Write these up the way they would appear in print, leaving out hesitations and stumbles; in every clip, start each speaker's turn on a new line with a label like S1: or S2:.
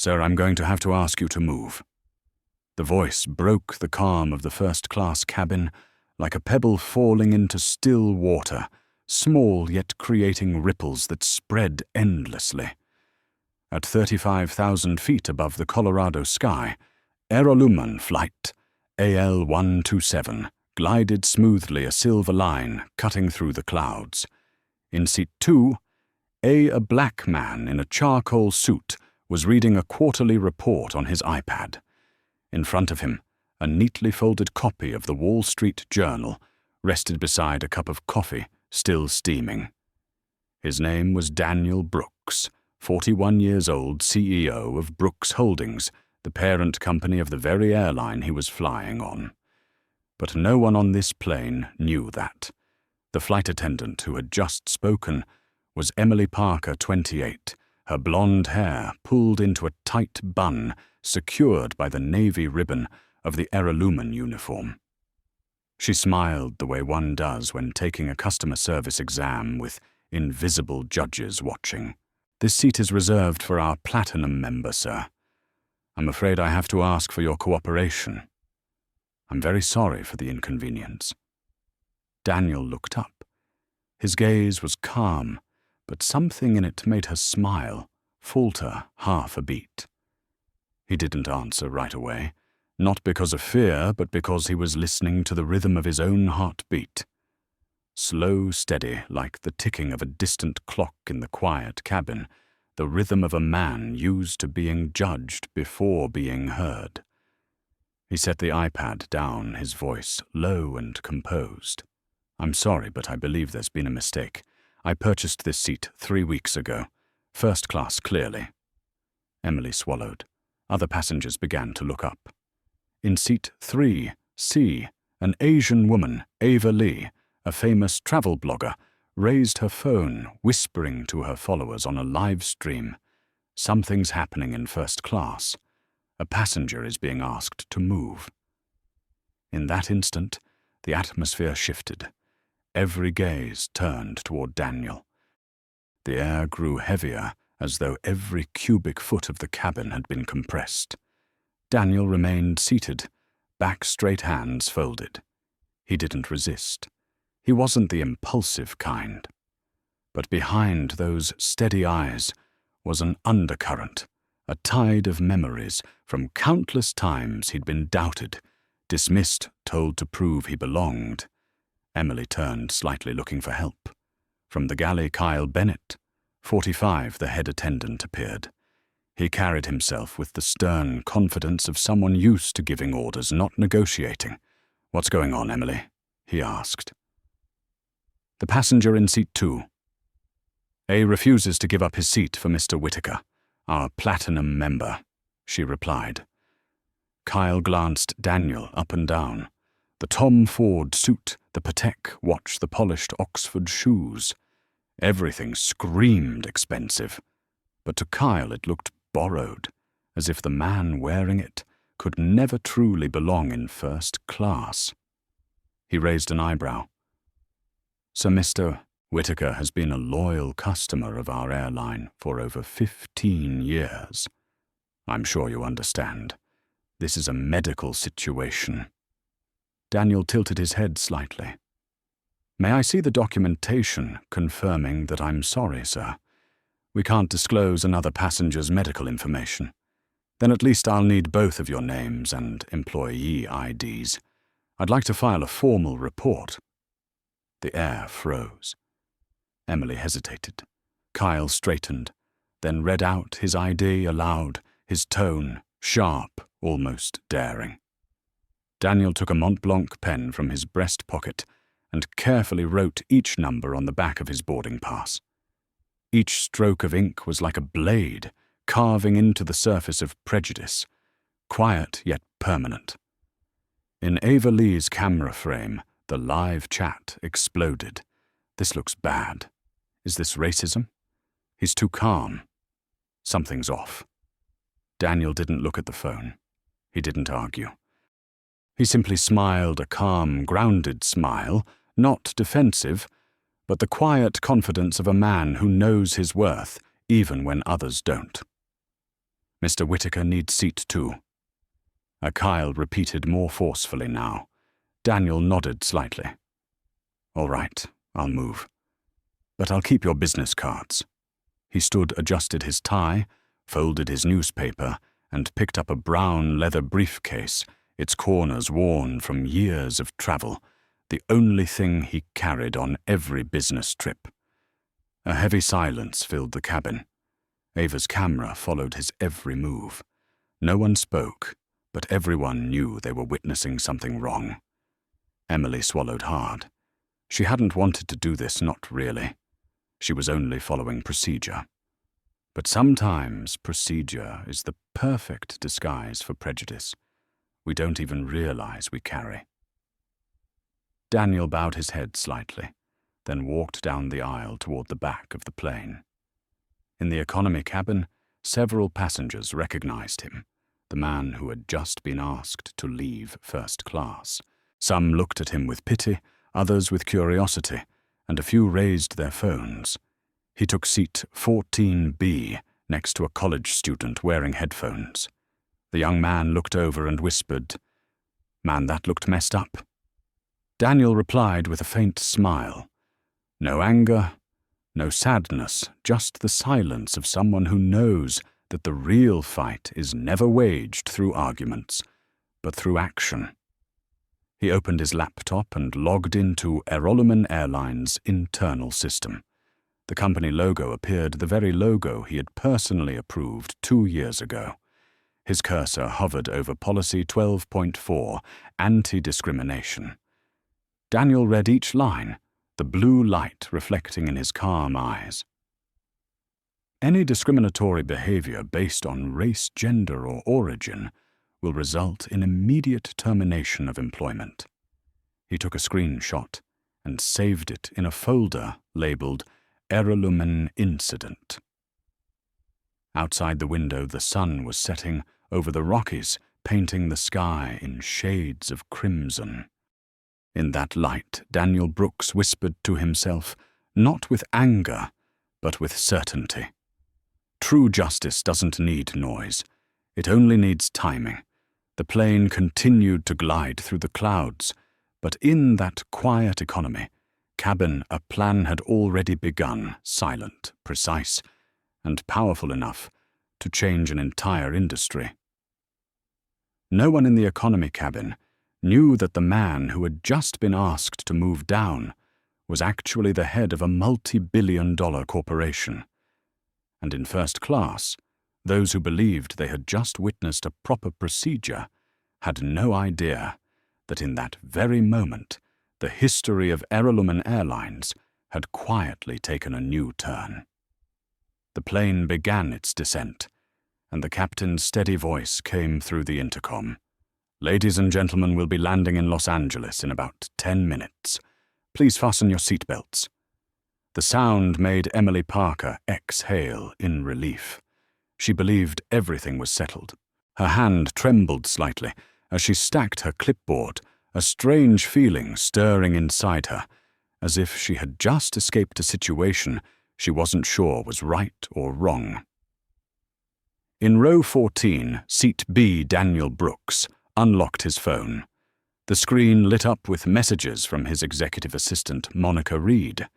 S1: "Sir, I'm going to have to ask you to move." The voice broke the calm of the first-class cabin like a pebble falling into still water, small yet creating ripples that spread endlessly. At 35,000 feet above the Colorado sky, Airoluman Flight AL-127 glided smoothly, a silver line cutting through the clouds. In seat 2, a black man in a charcoal suit was reading a quarterly report on his iPad. In front of him, a neatly folded copy of the Wall Street Journal rested beside a cup of coffee, still steaming. His name was Daniel Brooks, 41 years old, CEO of Brooks Holdings, the parent company of the very airline he was flying on. But no one on this plane knew that. The flight attendant who had just spoken was Emily Parker, 28, her blonde hair pulled into a tight bun secured by the navy ribbon of the Airoluman uniform. She smiled the way one does when taking a customer service exam with invisible judges watching. "This seat is reserved for our Platinum member, sir. I'm afraid I have to ask for your cooperation. I'm very sorry for the inconvenience." Daniel looked up. His gaze was calm, but something in it made her smile, falter half a beat. He didn't answer right away, not because of fear, but because he was listening to the rhythm of his own heartbeat. Slow, steady, like the ticking of a distant clock in the quiet cabin, the rhythm of a man used to being judged before being heard. He set the iPad down, his voice low and composed. "I'm sorry, but I believe there's been a mistake. I purchased this seat 3 weeks ago. First class, clearly." Emily swallowed. Other passengers began to look up. In seat 3C, an Asian woman, Ava Lee, a famous travel blogger, raised her phone, whispering to her followers on a live stream. "Something's happening in first class. A passenger is being asked to move." In that instant, the atmosphere shifted. Every gaze turned toward Daniel. The air grew heavier, as though every cubic foot of the cabin had been compressed. Daniel remained seated, back straight, hands folded. He didn't resist. He wasn't the impulsive kind. But behind those steady eyes was an undercurrent, a tide of memories from countless times he'd been doubted, dismissed, told to prove he belonged. Emily turned slightly, looking for help. From the galley, Kyle Bennett, 45, the head attendant, appeared. He carried himself with the stern confidence of someone used to giving orders, not negotiating. "What's going on, Emily?" he asked. "The passenger in seat 2. A refuses to give up his seat for Mr. Whitaker, our Platinum member," she replied. Kyle glanced Daniel up and down. The Tom Ford suit, the Patek watch, the polished Oxford shoes. Everything screamed expensive, but to Kyle it looked borrowed, as if the man wearing it could never truly belong in first class. He raised an eyebrow. "So Mr. Whitaker has been a loyal customer of our airline for over 15 years. I'm sure you understand. This is a medical situation." Daniel tilted his head slightly. "May I see the documentation confirming that I'm sorry, sir? We can't disclose another passenger's medical information. Then at least I'll need both of your names and employee IDs. I'd like to file a formal report." The air froze. Emily hesitated. Kyle straightened, then read out his ID aloud, his tone sharp, almost daring. Daniel took a Mont Blanc pen from his breast pocket and carefully wrote each number on the back of his boarding pass. Each stroke of ink was like a blade, carving into the surface of prejudice, quiet yet permanent. In Ava Lee's camera frame, the live chat exploded. "This looks bad. Is this racism? He's too calm. Something's off." Daniel didn't look at the phone. He didn't argue. He simply smiled, a calm, grounded smile, not defensive, but the quiet confidence of a man who knows his worth even when others don't. Mr. Whittaker needs seat 2. Kyle repeated more forcefully now. Daniel nodded slightly. All right, I'll move. But I'll keep your business cards. He stood, adjusted his tie, folded his newspaper, and picked up a brown leather briefcase, its corners worn from years of travel, the only thing he carried on every business trip. A heavy silence filled the cabin. Ava's camera followed his every move. No one spoke, but everyone knew they were witnessing something wrong. Emily swallowed hard. She hadn't wanted to do this, not really. She was only following procedure. But sometimes procedure is the perfect disguise for prejudice we don't even realize we carry. Daniel bowed his head slightly, then walked down the aisle toward the back of the plane. In the economy cabin, several passengers recognized him, the man who had just been asked to leave first class. Some looked at him with pity, others with curiosity, and a few raised their phones. He took seat 14B next to a college student wearing headphones. The young man looked over and whispered, "Man, that looked messed up." Daniel replied with a faint smile. No anger, no sadness, just the silence of someone who knows that the real fight is never waged through arguments, but through action. He opened his laptop and logged into Airline's internal system. The company logo appeared, the very logo he had personally approved 2 years ago. His cursor hovered over Policy 12.4, anti-discrimination. Daniel read each line, the blue light reflecting in his calm eyes. Any discriminatory behavior based on race, gender, or origin will result in immediate termination of employment. He took a screenshot and saved it in a folder labeled Airline Incident. Outside the window, the sun was setting over the Rockies, painting the sky in shades of crimson. In that light, Daniel Brooks whispered to himself, not with anger, but with certainty. True justice doesn't need noise. It only needs timing. The plane continued to glide through the clouds, but in that quiet economy cabin, a plan had already begun, silent, precise, and powerful enough to change an entire industry. No one in the economy cabin knew that the man who had just been asked to move down was actually the head of a multi-billion-dollar corporation. And in first class, those who believed they had just witnessed a proper procedure had no idea that in that very moment the history of Airlines had quietly taken a new turn. The plane began its descent, and the captain's steady voice came through the intercom. "Ladies and gentlemen, will be landing in Los Angeles in about 10 minutes. Please fasten your seatbelts." The sound made Emily Parker exhale in relief. She believed everything was settled. Her hand trembled slightly as she stacked her clipboard, a strange feeling stirring inside her, as if she had just escaped a situation she wasn't sure was right or wrong. In row 14, seat B, Daniel Brooks unlocked his phone. The screen lit up with messages from his executive assistant, Monica Reed.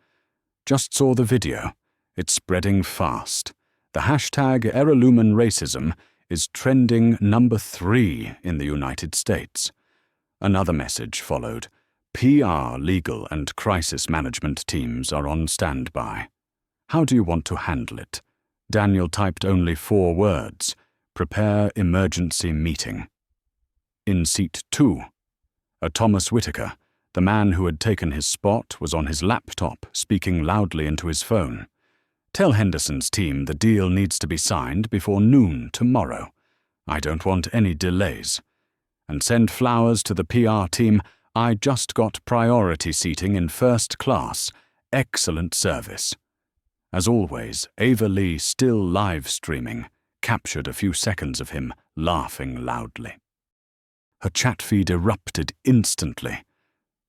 S1: "Just saw the video. It's spreading fast. The hashtag #AirLumenRacism is trending number 3 in the United States." Another message followed. "PR, legal, and crisis management teams are on standby. How do you want to handle it?" Daniel typed only 4 words. "Prepare emergency meeting." In seat 2, Thomas Whittaker, the man who had taken his spot, was on his laptop, speaking loudly into his phone. "Tell Henderson's team the deal needs to be signed before noon tomorrow. I don't want any delays. And send flowers to the PR team. I just got priority seating in first class. Excellent service." As always, Ava Lee, still live streaming, captured a few seconds of him laughing loudly. Her chat feed erupted instantly.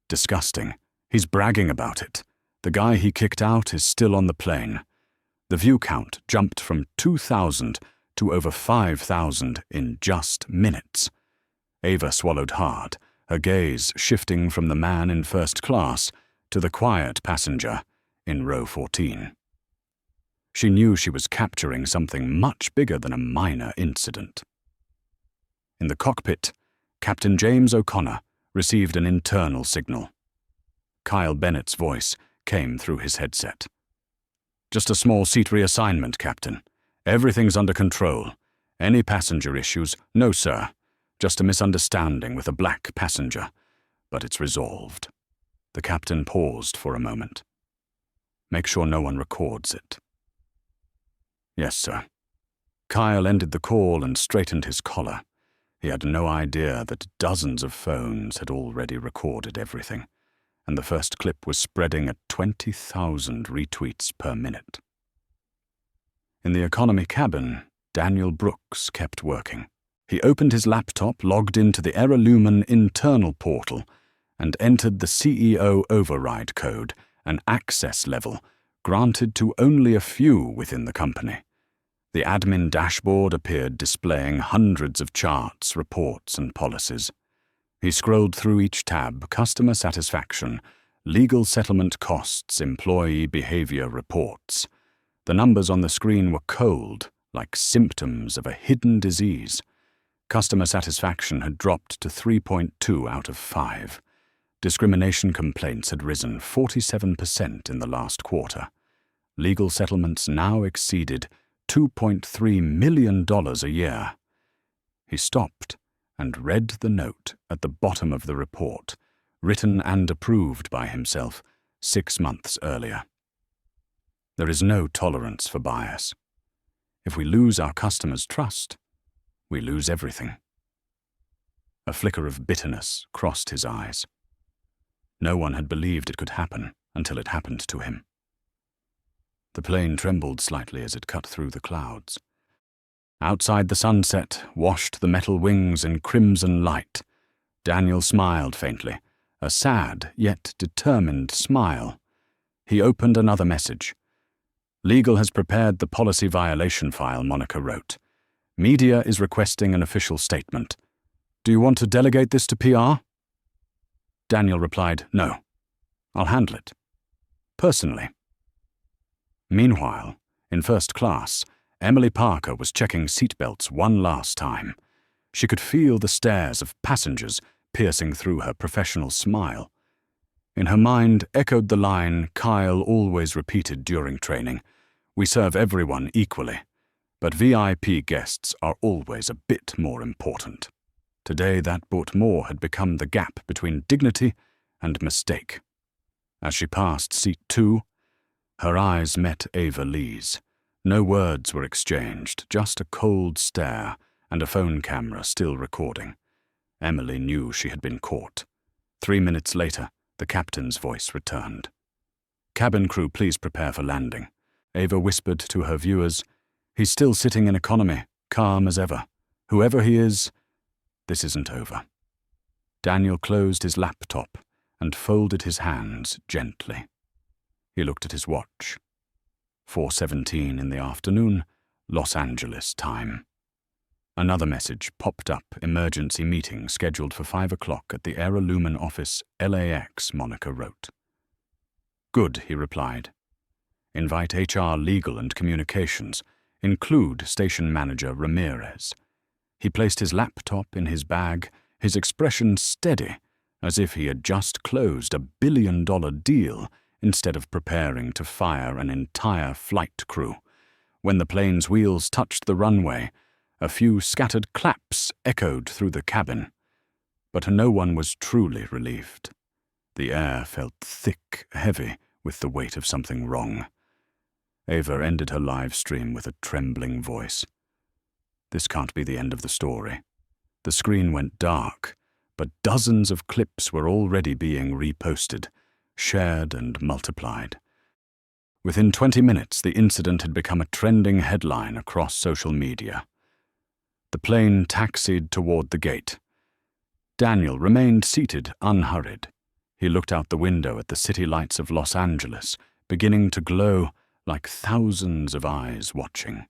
S1: "Disgusting. He's bragging about it. The guy he kicked out is still on the plane." The view count jumped from 2,000 to over 5,000 in just minutes. Ava swallowed hard, her gaze shifting from the man in first class to the quiet passenger in row 14. She knew she was capturing something much bigger than a minor incident. In the cockpit, Captain James O'Connor received an internal signal. Kyle Bennett's voice came through his headset. "Just a small seat reassignment, Captain. Everything's under control. Any passenger issues? No, sir. Just a misunderstanding with a black passenger. But it's resolved." The captain paused for a moment. "Make sure no one records it." "Yes, sir." Kyle ended the call and straightened his collar. He had no idea that dozens of phones had already recorded everything, and the first clip was spreading at 20,000 retweets per minute. In the economy cabin, Daniel Brooks kept working. He opened his laptop, logged into the Airlumen internal portal, and entered the CEO override code, an access level granted to only a few within the company. The admin dashboard appeared displaying hundreds of charts, reports, and policies. He scrolled through each tab: customer satisfaction, legal settlement costs, employee behavior reports. The numbers on the screen were cold, like symptoms of a hidden disease. Customer satisfaction had dropped to 3.2 out of 5. Discrimination complaints had risen 47% in the last quarter. Legal settlements now exceeded $2.3 million a year. He stopped and read the note at the bottom of the report, written and approved by himself 6 months earlier. There is no tolerance for bias. If we lose our customers' trust, we lose everything. A flicker of bitterness crossed his eyes. No one had believed it could happen until it happened to him. The plane trembled slightly as it cut through the clouds. Outside, the sunset washed the metal wings in crimson light. Daniel smiled faintly, a sad yet determined smile. He opened another message. "Legal has prepared the policy violation file," Monica wrote. "Media is requesting an official statement. Do you want to delegate this to PR?" Daniel replied, "No. I'll handle it. Personally." Meanwhile, in first class, Emily Parker was checking seatbelts one last time. She could feel the stares of passengers piercing through her professional smile. In her mind echoed the line Kyle always repeated during training: "We serve everyone equally, but VIP guests are always a bit more important." Today, that bit more had become the gap between dignity and mistake. As she passed seat 2, her eyes met Ava Lee's. No words were exchanged, just a cold stare and a phone camera still recording. Emily knew she had been caught. 3 minutes later, the captain's voice returned. "Cabin crew, please prepare for landing." Ava whispered to her viewers, "He's still sitting in economy, calm as ever. Whoever he is, this isn't over." Daniel closed his laptop and folded his hands gently. He looked at his watch. 4:17 in the afternoon, Los Angeles time. Another message popped up: emergency meeting scheduled for 5 o'clock at the Airlumen office, LAX, Monica wrote. "Good," he replied. "Invite HR, legal, and communications. Include station manager Ramirez." He placed his laptop in his bag, his expression steady, as if he had just closed a billion-dollar deal instead of preparing to fire an entire flight crew. When the plane's wheels touched the runway, a few scattered claps echoed through the cabin. But no one was truly relieved. The air felt thick, heavy, with the weight of something wrong. Ava ended her live stream with a trembling voice. This can't be the end of the story. The screen went dark, but dozens of clips were already being reposted, shared and multiplied. Within 20 minutes, the incident had become a trending headline across social media. The plane taxied toward the gate. Daniel remained seated, unhurried. He looked out the window at the city lights of Los Angeles, beginning to glow like thousands of eyes watching.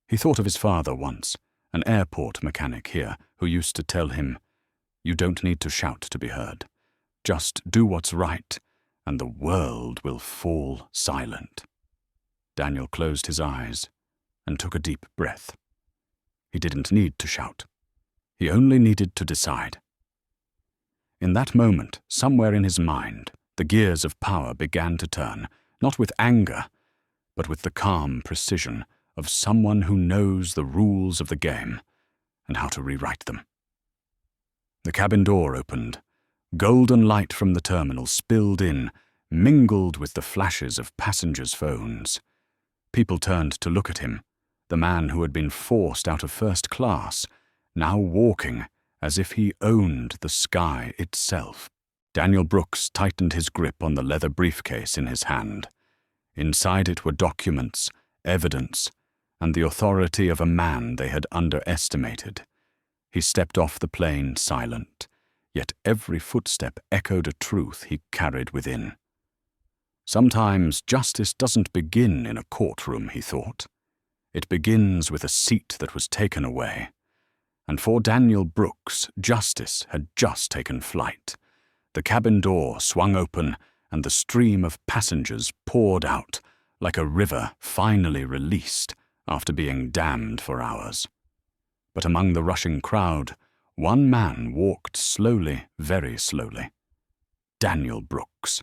S1: He thought of his father once, an airport mechanic here, who used to tell him, "You don't need to shout to be heard. Just do what's right, and the world will fall silent." Daniel closed his eyes and took a deep breath. He didn't need to shout. He only needed to decide. In that moment, somewhere in his mind, the gears of power began to turn, not with anger, but with the calm precision of someone who knows the rules of the game and how to rewrite them. The cabin door opened. Golden light from the terminal spilled in, mingled with the flashes of passengers' phones. People turned to look at him, the man who had been forced out of first class, now walking as if he owned the sky itself. Daniel Brooks tightened his grip on the leather briefcase in his hand. Inside it were documents, evidence, and the authority of a man they had underestimated. He stepped off the plane silent, yet every footstep echoed a truth he carried within. Sometimes justice doesn't begin in a courtroom, he thought. It begins with a seat that was taken away. And for Daniel Brooks, justice had just taken flight. The cabin door swung open, and the stream of passengers poured out, like a river finally released after being dammed for hours. But among the rushing crowd, one man walked slowly, very slowly. Daniel Brooks.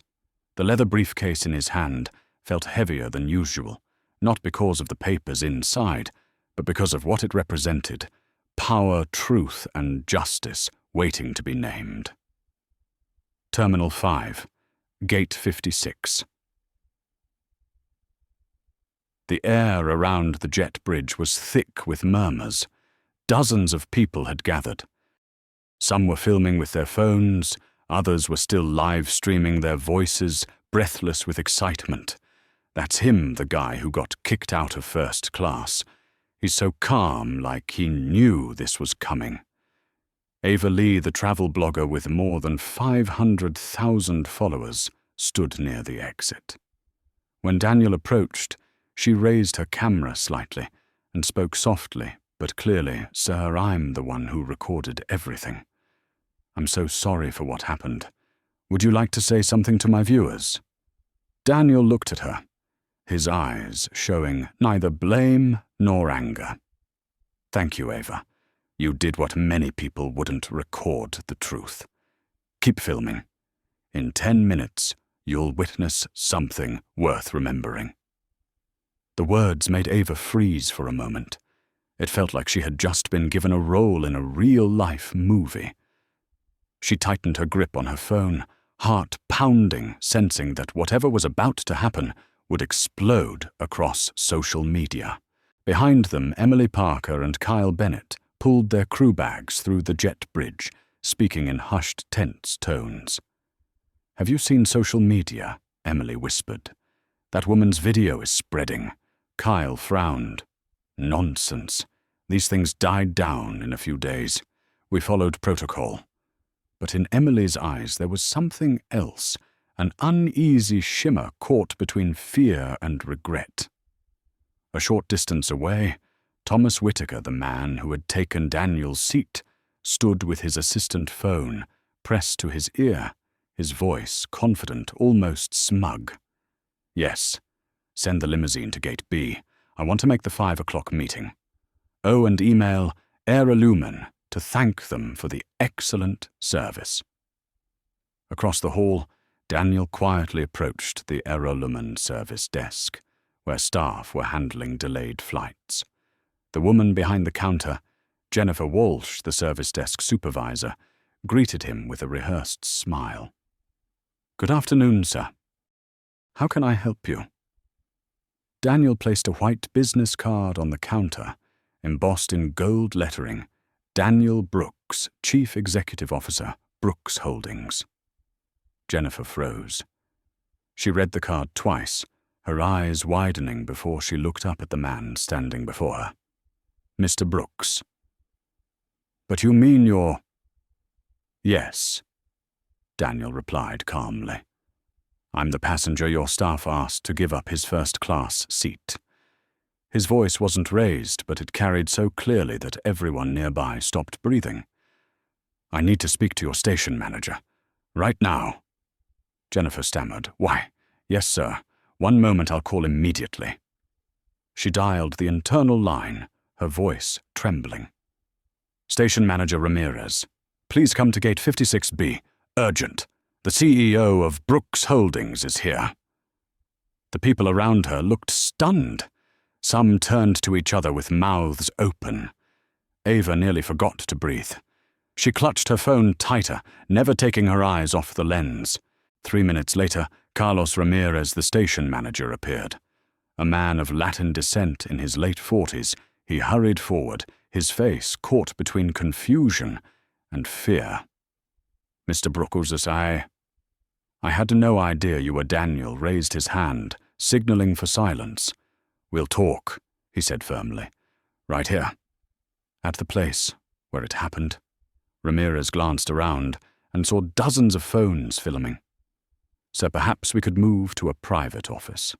S1: The leather briefcase in his hand felt heavier than usual, not because of the papers inside, but because of what it represented: power, truth, and justice waiting to be named. Terminal 5, Gate 56. The air around the jet bridge was thick with murmurs. Dozens of people had gathered. Some were filming with their phones, others were still live streaming their voices, breathless with excitement. That's him, the guy who got kicked out of first class. He's so calm, like he knew this was coming. Ava Lee, the travel blogger with more than 500,000 followers, stood near the exit. When Daniel approached, she raised her camera slightly and spoke softly but clearly, "Sir, I'm the one who recorded everything. I'm so sorry for what happened. Would you like to say something to my viewers?" Daniel looked at her, his eyes showing neither blame nor anger. "Thank you, Ava. You did what many people wouldn't: record the truth. Keep filming. In 10 minutes, you'll witness something worth remembering." The words made Ava freeze for a moment. It felt like she had just been given a role in a real-life movie. She tightened her grip on her phone, heart pounding, sensing that whatever was about to happen would explode across social media. Behind them, Emily Parker and Kyle Bennett pulled their crew bags through the jet bridge, speaking in hushed, tense tones. "Have you seen social media?" Emily whispered. "That woman's video is spreading." Kyle frowned. "Nonsense. These things died down in a few days. We followed protocol." But in Emily's eyes there was something else, an uneasy shimmer caught between fear and regret. A short distance away, Thomas Whitaker, the man who had taken Daniel's seat, stood with his assistant phone pressed to his ear, his voice confident, almost smug. "Yes, send the limousine to Gate B. I want to make the 5 o'clock meeting. Oh, and email Airlumen to thank them for the excellent service." Across the hall, Daniel quietly approached the Airlumen service desk, where staff were handling delayed flights. The woman behind the counter, Jennifer Walsh, the service desk supervisor, greeted him with a rehearsed smile. "Good afternoon, sir. How can I help you?" Daniel placed a white business card on the counter, embossed in gold lettering, "Daniel Brooks, Chief Executive Officer, Brooks Holdings." Jennifer froze. She read the card twice, her eyes widening before she looked up at the man standing before her. "Mr. Brooks." "But you mean you're—" "Yes," Daniel replied calmly. "I'm the passenger your staff asked to give up his first-class seat." His voice wasn't raised, but it carried so clearly that everyone nearby stopped breathing. "I need to speak to your station manager. Right now." Jennifer stammered. "Why, yes, sir. One moment, I'll call immediately." She dialed the internal line, her voice trembling. "Station Manager Ramirez, please come to gate 56B. Urgent. The CEO of Brooks Holdings is here." The people around her looked stunned. Some turned to each other with mouths open. Ava nearly forgot to breathe. She clutched her phone tighter, never taking her eyes off the lens. 3 minutes later, Carlos Ramirez, the station manager, appeared. A man of Latin descent in his late 40s, he hurried forward, his face caught between confusion and fear. "Mr. Brooks, I had no idea you were Daniel," raised his hand, signaling for silence. "We'll talk," he said firmly. "Right here. At the place where it happened." Ramirez glanced around and saw dozens of phones filming. "So perhaps we could move to a private office."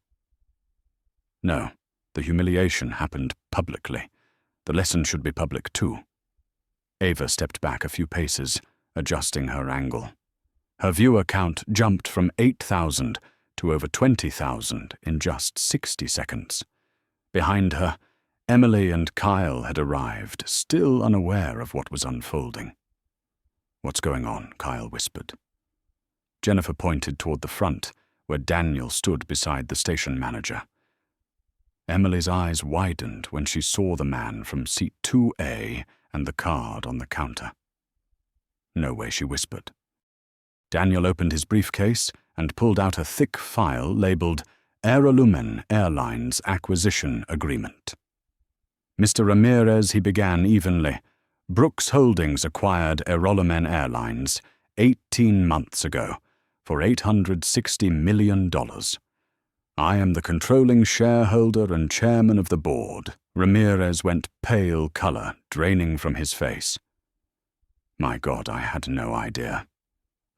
S1: "No, the humiliation happened publicly. The lesson should be public too." Ava stepped back a few paces, adjusting her angle. Her viewer count jumped from 8,000 to over 20,000 in just 60 seconds. Behind her, Emily and Kyle had arrived, still unaware of what was unfolding. "What's going on?" Kyle whispered. Jennifer pointed toward the front, where Daniel stood beside the station manager. Emily's eyes widened when she saw the man from seat 2A and the card on the counter. "No way," she whispered. Daniel opened his briefcase and pulled out a thick file labeled Airline Airlines Acquisition Agreement. "Mr. Ramirez," he began evenly, "Brooks Holdings acquired Airline Airlines 18 months ago for $860 million. I am the controlling shareholder and chairman of the board." Ramirez went pale color, draining from his face. "My God, I had no idea."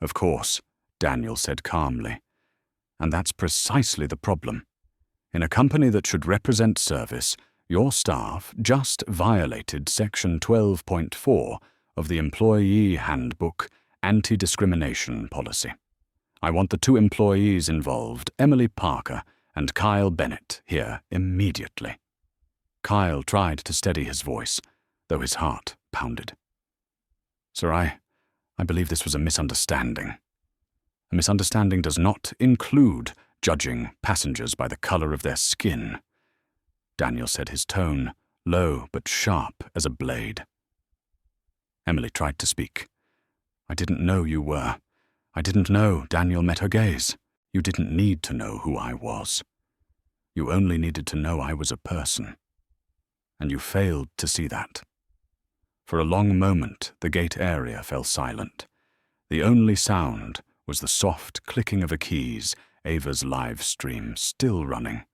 S1: "Of course," Daniel said calmly. "And that's precisely the problem. In a company that should represent service, your staff just violated Section 12.4 of the Employee Handbook Anti-Discrimination Policy. I want the 2 employees involved, Emily Parker and Kyle Bennett, here immediately." Kyle tried to steady his voice, though his heart pounded. "Sir, I believe this was a misunderstanding. A misunderstanding does not include judging passengers by the color of their skin," Daniel said, his tone low but sharp as a blade. Emily tried to speak. "I didn't know you were. I didn't know." Daniel met her gaze. "You didn't need to know who I was. You only needed to know I was a person. And you failed to see that." For a long moment, the gate area fell silent. The only sound was the soft clicking of a keys, Ava's live stream still running.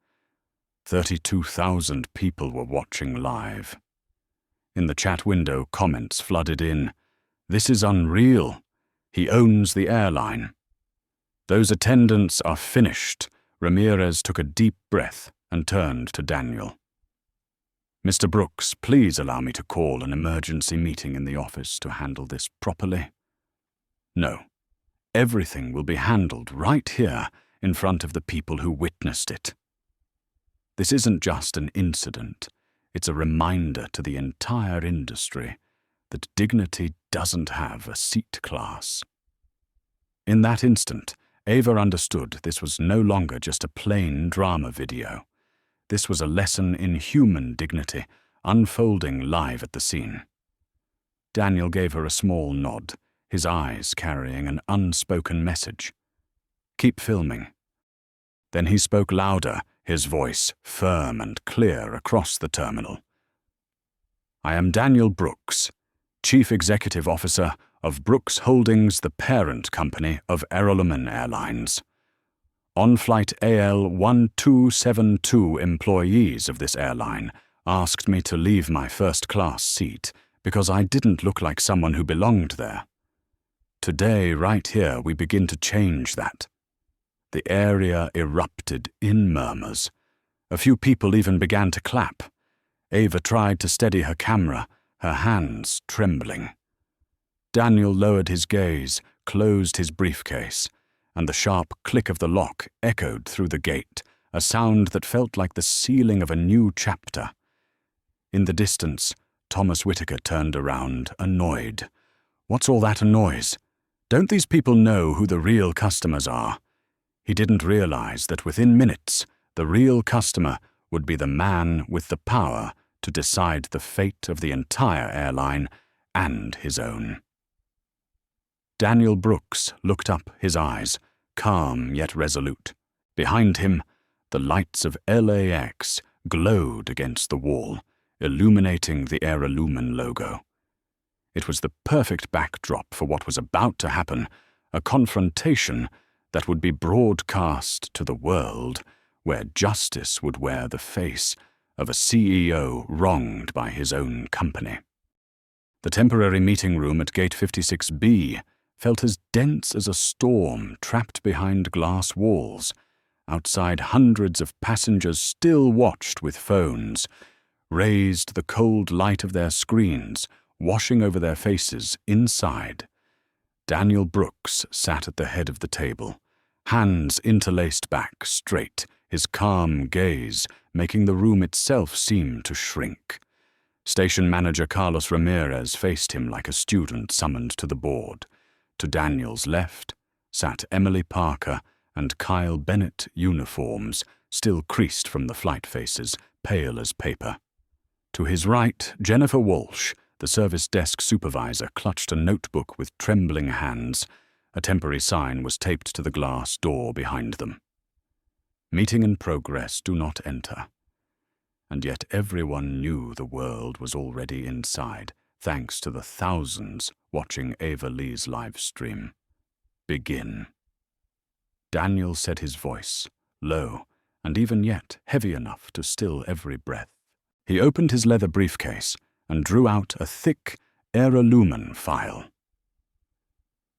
S1: 32,000 people were watching live. In the chat window, comments flooded in. "This is unreal. He owns the airline." "Those attendants are finished." Ramirez took a deep breath and turned to Daniel. "Mr. Brooks, please allow me to call an emergency meeting in the office to handle this properly." "No. Everything will be handled right here in front of the people who witnessed it. This isn't just an incident. It's a reminder to the entire industry that dignity doesn't have a seat class." In that instant, Ava understood this was no longer just a plain drama video. This was a lesson in human dignity, unfolding live at the scene. Daniel gave her a small nod, his eyes carrying an unspoken message. "Keep filming." Then he spoke louder, his voice firm and clear across the terminal. "I am Daniel Brooks, Chief Executive Officer of Brooks Holdings, the parent company of Airline Airlines. On-flight AL1272 employees of this airline asked me to leave my first-class seat because I didn't look like someone who belonged there. Today, right here, we begin to change that." The area erupted in murmurs, A few people even began to clap. Ava tried to steady her camera, her hands trembling. Daniel lowered his gaze, closed his briefcase, and the sharp click of the lock echoed through the gate, a sound that felt like the sealing of a new chapter. In the distance, Thomas Whitaker turned around, annoyed. What's all that noise? Don't these people know who the real customers are? He didn't realize that within minutes, the real customer would be the man with the power to decide the fate of the entire airline and his own. Daniel Brooks looked up, his eyes, calm yet resolute. Behind him, the lights of LAX glowed against the wall, illuminating the Aerolumen logo. It was the perfect backdrop for what was about to happen, a confrontation that would be broadcast to the world, where justice would wear the face of a CEO wronged by his own company. The temporary meeting room at Gate 56B felt as dense as a storm trapped behind glass walls. Outside, hundreds of passengers still watched with phones, raised the cold light of their screens, washing over their faces inside. Daniel Brooks sat at the head of the table, hands interlaced back straight, his calm gaze making the room itself seem to shrink. Station manager Carlos Ramirez faced him like a student summoned to the board. To Daniel's left sat Emily Parker and Kyle Bennett, uniforms still creased from the flight faces, pale as paper. To his right, Jennifer Walsh, the service desk supervisor, clutched a notebook with trembling hands. A temporary sign was taped to the glass door behind them. Meeting in progress, do not enter. And yet everyone knew the world was already inside, thanks to the thousands watching Ava Lee's live stream. Begin. Daniel said, his voice low and even yet heavy enough to still every breath. He opened his leather briefcase and drew out a thick Aerolumen file.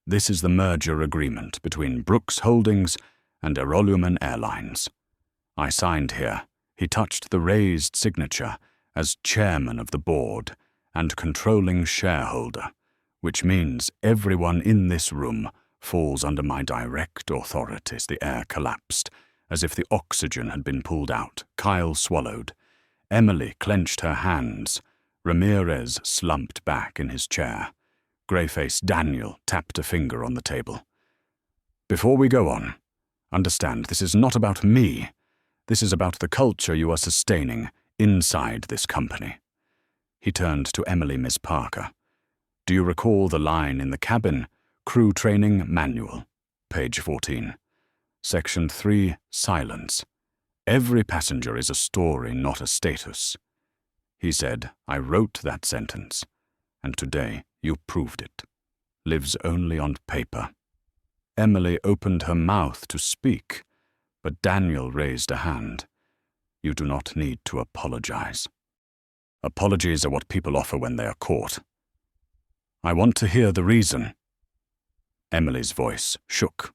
S1: This is the merger agreement between Brooks Holdings and Aerolumen Airlines. I signed here. He touched the raised signature as chairman of the board and controlling shareholder, which means everyone in this room falls under my direct authority. The air collapsed, as if the oxygen had been pulled out. Kyle swallowed. Emily clenched her hands. Ramirez slumped back in his chair. Grey-faced Daniel tapped a finger on the table. Before we go on, understand this is not about me. This is about the culture you are sustaining inside this company. He turned to Emily, Miss Parker. Do you recall the line in the cabin, crew training manual, page 14? Section 3, silence. Every passenger is a story, not a status. He said, I wrote that sentence, and today you proved it. Lives only on paper. Emily opened her mouth to speak, but Daniel raised a hand. You do not need to apologize. Apologies are what people offer when they are caught. I want to hear the reason. Emily's voice shook.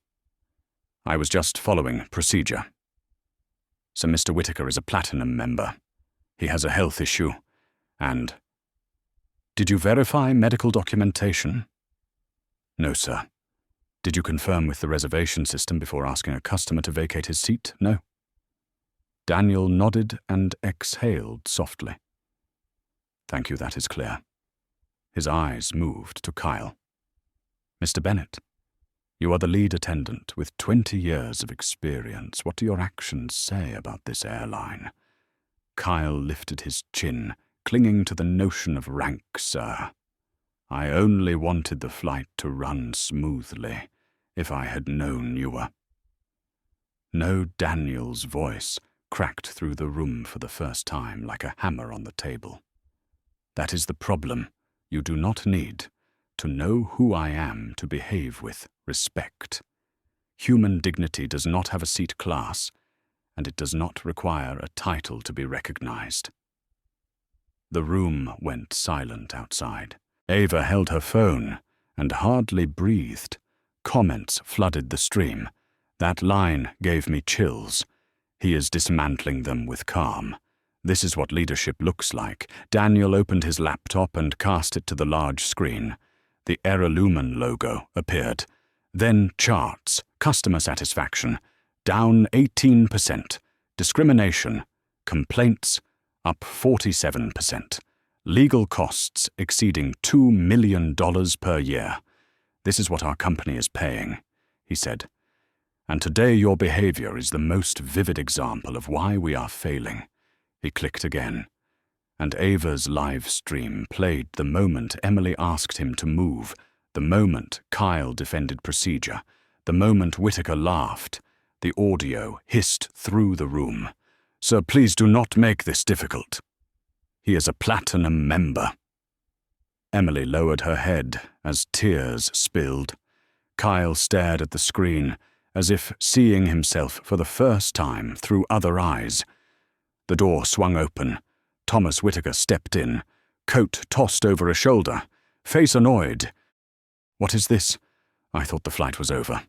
S1: I was just following procedure. So Mr. Whitaker is a platinum member. He has a health issue, and... Did you verify medical documentation? No, sir. Did you confirm with the reservation system before asking a customer to vacate his seat? No. Daniel nodded and exhaled softly. Thank you, that is clear. His eyes moved to Kyle. Mr. Bennett, you are the lead attendant with 20 years of experience. What do your actions say about this airline? Kyle lifted his chin, clinging to the notion of rank, sir. I only wanted the flight to run smoothly, if I had known you were. No, Daniel's voice cracked through the room for the first time like a hammer on the table. That is the problem. You do not need to know who I am to behave with respect. Human dignity does not have a seat class, and it does not require a title to be recognized. The room went silent outside. Ava held her phone and hardly breathed. Comments flooded the stream. That line gave me chills. He is dismantling them with calm. This is what leadership looks like. Daniel opened his laptop and cast it to the large screen. The Airlumen logo appeared. Then charts, customer satisfaction, down 18%, discrimination, complaints, up 47%, legal costs exceeding $2 million per year. This is what our company is paying, he said. And today your behavior is the most vivid example of why we are failing. He clicked again, and Ava's live stream played the moment Emily asked him to move, the moment Kyle defended procedure, the moment Whittaker laughed. The audio hissed through the room. "Sir, please do not make this difficult. He is a platinum member." Emily lowered her head as tears spilled. Kyle stared at the screen, as if seeing himself for the first time through other eyes. The door swung open. Thomas Whittaker stepped in, coat tossed over a shoulder, face annoyed. "What is this? I thought the flight was over."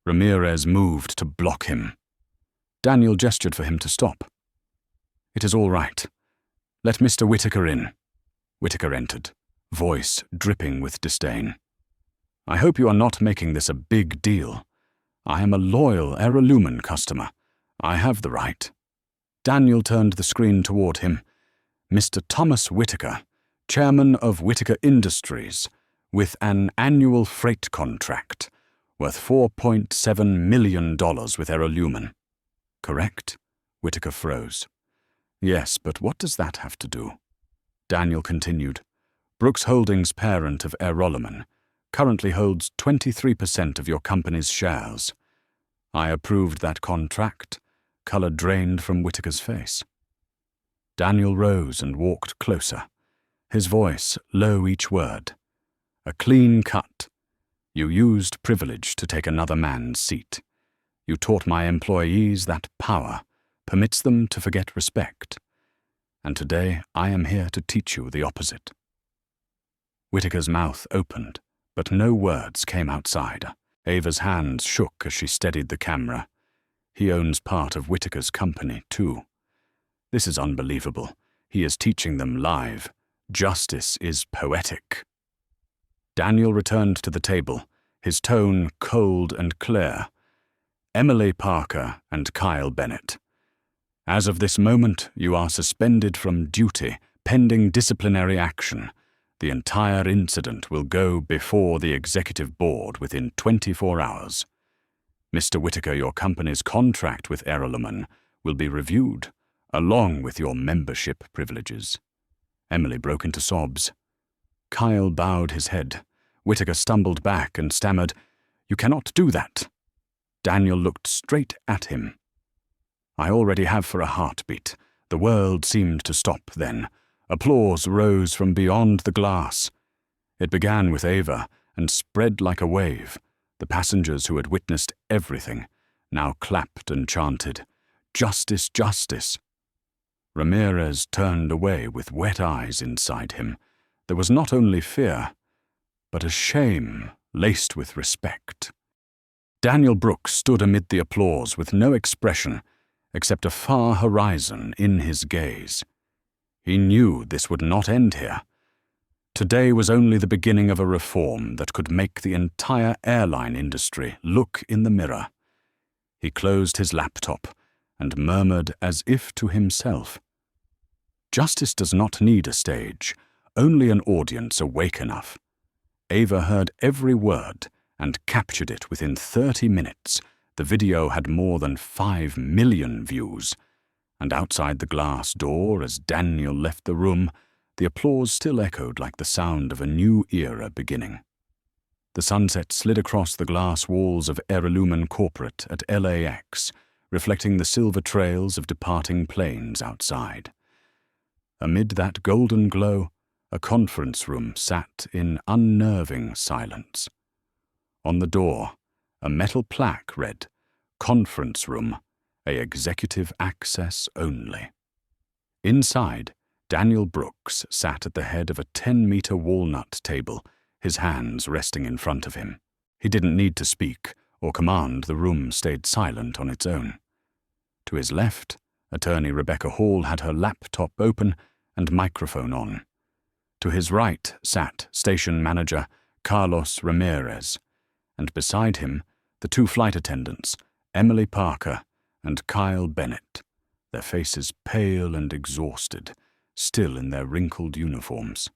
S1: Ramirez moved to block him. Daniel gestured for him to stop. "It is all right. Let Mr. Whittaker in." Whittaker entered, voice dripping with disdain. "I hope you are not making this a big deal. I am a loyal Airlumen customer. I have the right." Daniel turned the screen toward him. "Mr. Thomas Whittaker, chairman of Whittaker Industries, with an annual freight contract worth $4.7 million with Airlumen. Correct?" Whittaker froze. "Yes, but what does that have to do?" Daniel continued. "Brooks Holdings, parent of Airlumen, currently holds 23% of your company's shares. I approved that contract." Color drained from Whittaker's face. Daniel rose and walked closer, his voice low each word. "A clean cut. You used privilege to take another man's seat. You taught my employees that power permits them to forget respect. And today I am here to teach you the opposite." Whittaker's mouth opened, but no words came outside. Ava's hands shook as she steadied the camera. He owns part of Whittaker's company, too. This is unbelievable. He is teaching them live. Justice is poetic. Daniel returned to the table, his tone cold and clear. "Emily Parker and Kyle Bennett. As of this moment, you are suspended from duty, pending disciplinary action. The entire incident will go before the executive board within 24 hours. Mr. Whittaker, your company's contract with Airlumen will be reviewed, along with your membership privileges." Emily broke into sobs. Kyle bowed his head. Whittaker stumbled back and stammered, "You cannot do that." Daniel looked straight at him. "I already have for a heartbeat." The world seemed to stop then. Applause rose from beyond the glass. It began with Ava and spread like a wave. The passengers who had witnessed everything now clapped and chanted, "Justice, justice." Ramirez turned away with wet eyes inside him. There was not only fear, but a shame laced with respect. Daniel Brooks stood amid the applause with no expression except a far horizon in his gaze. He knew this would not end here. Today was only the beginning of a reform that could make the entire airline industry look in the mirror. He closed his laptop and murmured as if to himself, "Justice does not need a stage, only an audience awake enough." Ava heard every word and captured it within 30 minutes. The video had more than 5 million views. And outside the glass door, as Daniel left the room, the applause still echoed like the sound of a new era beginning. The sunset slid across the glass walls of Airlumen Corporate at LAX, reflecting the silver trails of departing planes outside. Amid that golden glow, a conference room sat in unnerving silence. On the door, a metal plaque read, "Conference Room, executive access only." Inside, Daniel Brooks sat at the head of a 10-meter walnut table, his hands resting in front of him. He didn't need to speak or command. The room stayed silent on its own. To his left, attorney Rebecca Hall had her laptop open and microphone on. To his right sat station manager Carlos Ramirez, and beside him the two flight attendants, Emily Parker and Kyle Bennett, their faces pale and exhausted, still in their wrinkled uniforms.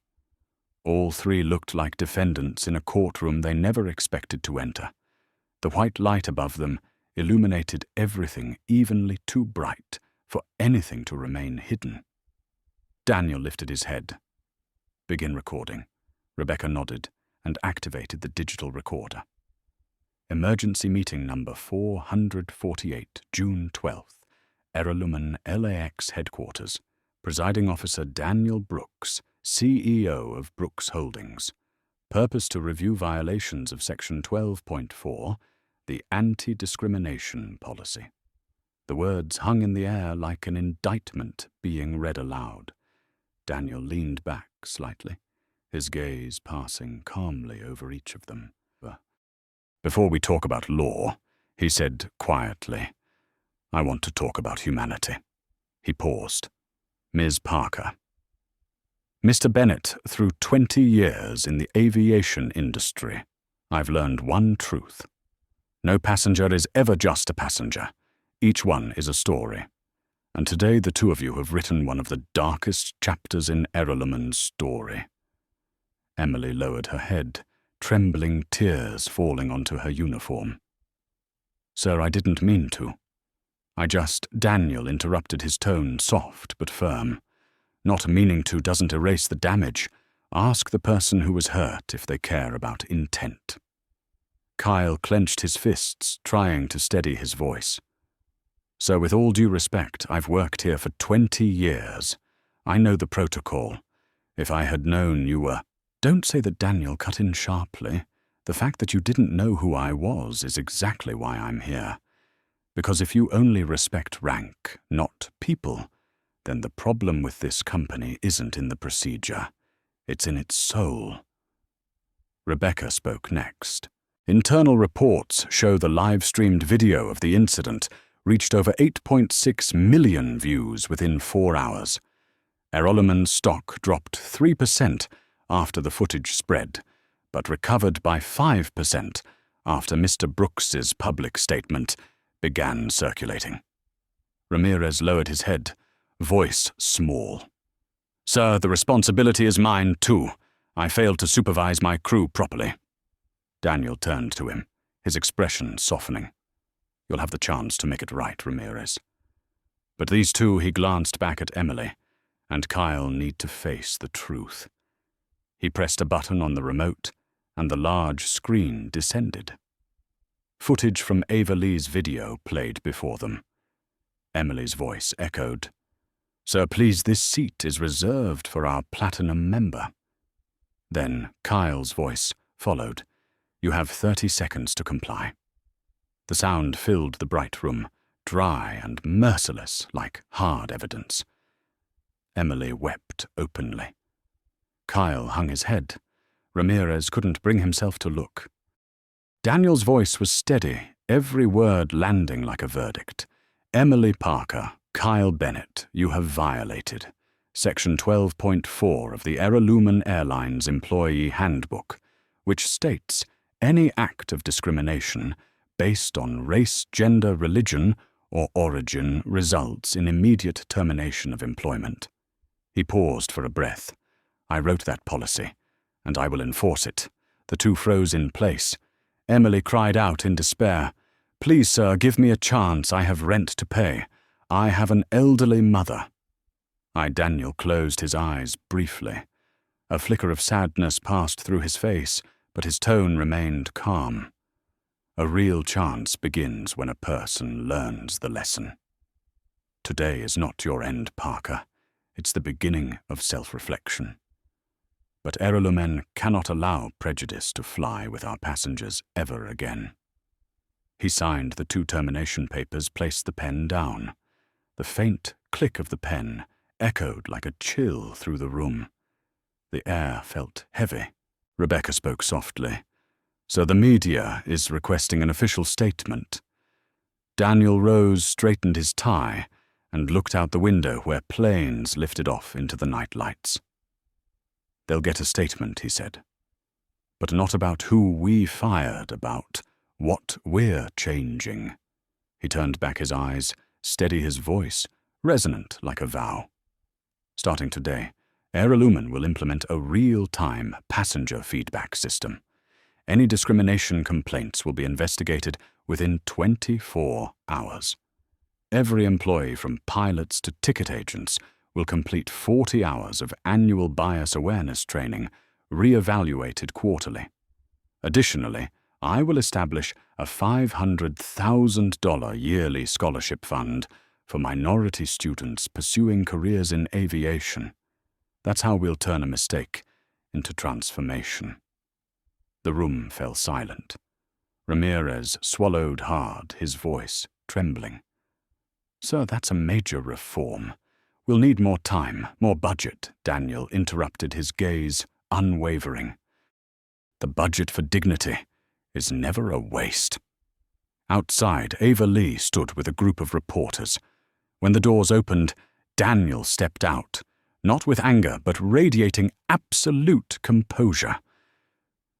S1: All three looked like defendants in a courtroom they never expected to enter. The white light above them illuminated everything evenly too bright for anything to remain hidden. Daniel lifted his head. "Begin recording." Rebecca nodded and activated the digital recorder. Emergency meeting number 448, June 12th, Airlumen LAX headquarters. Presiding officer Daniel Brooks, CEO of Brooks Holdings. Purpose to review violations of Section 12.4, the anti-discrimination policy. The words hung in the air like an indictment being read aloud. Daniel leaned back slightly, his gaze passing calmly over each of them. "Before we talk about law," he said quietly, "I want to talk about humanity." He paused. "Ms. Parker." "Mr. Bennett, through 20 years in the aviation industry, I've learned one truth. No passenger is ever just a passenger. Each one is a story. And today the two of you have written one of the darkest chapters in Airlumen's story." Emily lowered her head, trembling tears falling onto her uniform. "Sir, I didn't mean to. Daniel interrupted, his tone soft but firm. "Not meaning to doesn't erase the damage. Ask the person who was hurt if they care about intent." Kyle clenched his fists, trying to steady his voice. "Sir, with all due respect, I've worked here for 20 years. I know the protocol. If I had known you were—" "Don't say that," Daniel cut in sharply. "The fact that you didn't know who I was is exactly why I'm here. Because if you only respect rank, not people, then the problem with this company isn't in the procedure. It's in its soul." Rebecca spoke next. "Internal reports show the live-streamed video of the incident reached over 8.6 million views within 4 hours. Airlumen's stock dropped 3% after the footage spread, but recovered by 5% after Mr. Brooks's public statement began circulating." Ramirez lowered his head, voice small. "Sir, the responsibility is mine too. I failed to supervise my crew properly." Daniel turned to him, his expression softening. "You'll have the chance to make it right, Ramirez. But these two," he glanced back at Emily, "and Kyle need to face the truth." He pressed a button on the remote, and the large screen descended. Footage from Ava Lee's video played before them. Emily's voice echoed. "Sir, please, this seat is reserved for our platinum member." Then Kyle's voice followed. "You have 30 seconds to comply." The sound filled the bright room, dry and merciless like hard evidence. Emily wept openly. Kyle hung his head. Ramirez couldn't bring himself to look. Daniel's voice was steady, every word landing like a verdict. "Emily Parker, Kyle Bennett, you have violated Section 12.4 of the Airlumen Airlines Employee Handbook, which states any act of discrimination based on race, gender, religion, or origin results in immediate termination of employment." He paused for a breath. "I wrote that policy, and I will enforce it." The two froze in place. Emily cried out in despair. "Please, sir, give me a chance. I have rent to pay. I have an elderly mother." Daniel closed his eyes briefly. A flicker of sadness passed through his face, but his tone remained calm. A real chance begins when a person learns the lesson. Today is not your end, Parker. It's the beginning of self-reflection. But Airlumen cannot allow prejudice to fly with our passengers ever again. He signed the 2 termination papers, placed the pen down. The faint click of the pen echoed like a chill through the room. The air felt heavy. Rebecca spoke softly. "So the media is requesting an official statement." Daniel rose, straightened his tie, and looked out the window where planes lifted off into the night lights. "They'll get a statement," he said. "But not about who we fired, about what we're changing." He turned back his eyes, steady his voice, resonant like a vow. "Starting today, Airlumen will implement a real-time passenger feedback system. Any discrimination complaints will be investigated within 24 hours. Every employee from pilots to ticket agents will complete 40 hours of annual bias awareness training, re-evaluated quarterly. Additionally, I will establish a $500,000 yearly scholarship fund for minority students pursuing careers in aviation. That's how we'll turn a mistake into transformation." The room fell silent. Ramirez swallowed hard, his voice trembling. "Sir, that's a major reform. We'll need more time, more budget," Daniel interrupted, his gaze unwavering. "The budget for dignity is never a waste." Outside, Ava Lee stood with a group of reporters. When the doors opened, Daniel stepped out, not with anger, but radiating absolute composure.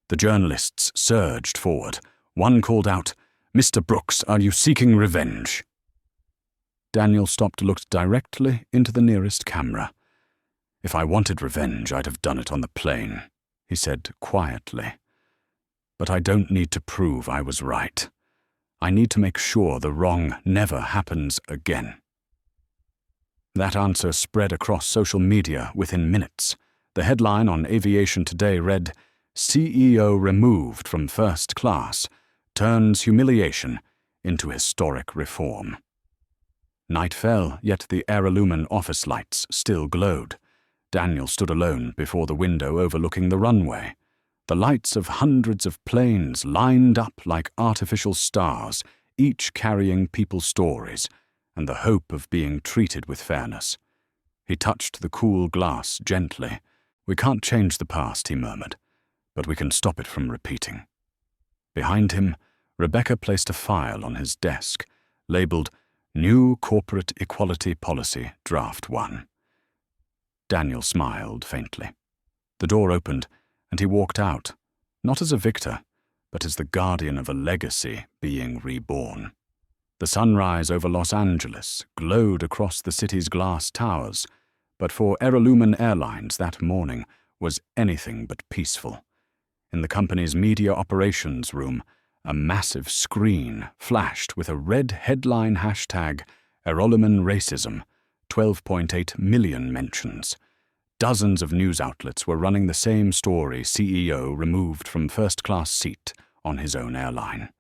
S1: The journalists surged forward. One called out, "Mr. Brooks, are you seeking revenge?" Daniel stopped, looked directly into the nearest camera. "If I wanted revenge, I'd have done it on the plane," he said quietly. "But I don't need to prove I was right. I need to make sure the wrong never happens again." That answer spread across social media within minutes. The headline on Aviation Today read, "CEO removed from first class turns humiliation into historic reform." Night fell, yet the Airlumen office lights still glowed. Daniel stood alone before the window overlooking the runway. The lights of hundreds of planes lined up like artificial stars, each carrying people's stories and the hope of being treated with fairness. He touched the cool glass gently. "We can't change the past," he murmured, "but we can stop it from repeating." Behind him, Rebecca placed a file on his desk, labeled New Corporate Equality Policy, Draft 1. Daniel smiled faintly. The door opened, and he walked out, not as a victor, but as the guardian of a legacy being reborn. The sunrise over Los Angeles glowed across the city's glass towers, but for Airlumen Airlines that morning was anything but peaceful. In the company's media operations room, a massive screen flashed with a red headline hashtag Airlumen Racism, 12.8 million mentions. Dozens of news outlets were running the same story: CEO removed from first-class seat on his own airline.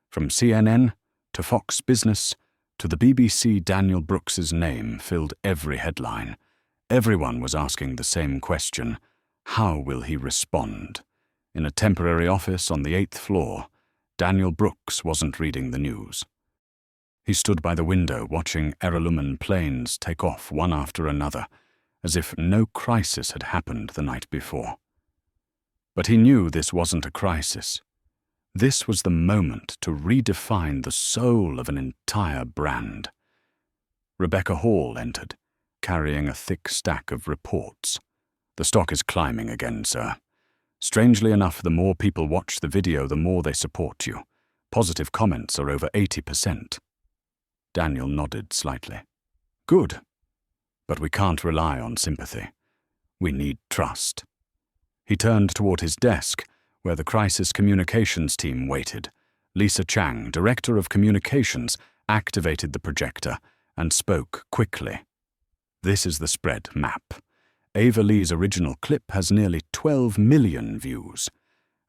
S1: From CNN to Fox Business to the BBC, Daniel Brooks's name filled every headline. Everyone was asking the same question: how will he respond? In a temporary office on the 8th floor, Daniel Brooks wasn't reading the news. He stood by the window watching Airlumen planes take off one after another, as if no crisis had happened the night before. But he knew this wasn't a crisis. This was the moment to redefine the soul of an entire brand. Rebecca Hall entered, carrying a thick stack of reports. "The stock is climbing again, sir. Strangely enough, the more people watch the video, the more they support you. Positive comments are over 80%. Daniel nodded slightly. "Good. But we can't rely on sympathy. We need trust." He turned toward his desk, where the crisis communications team waited. Lisa Chang, director of communications, activated the projector and spoke quickly. "This is the spread map. Ava Lee's original clip has nearly 12 million views,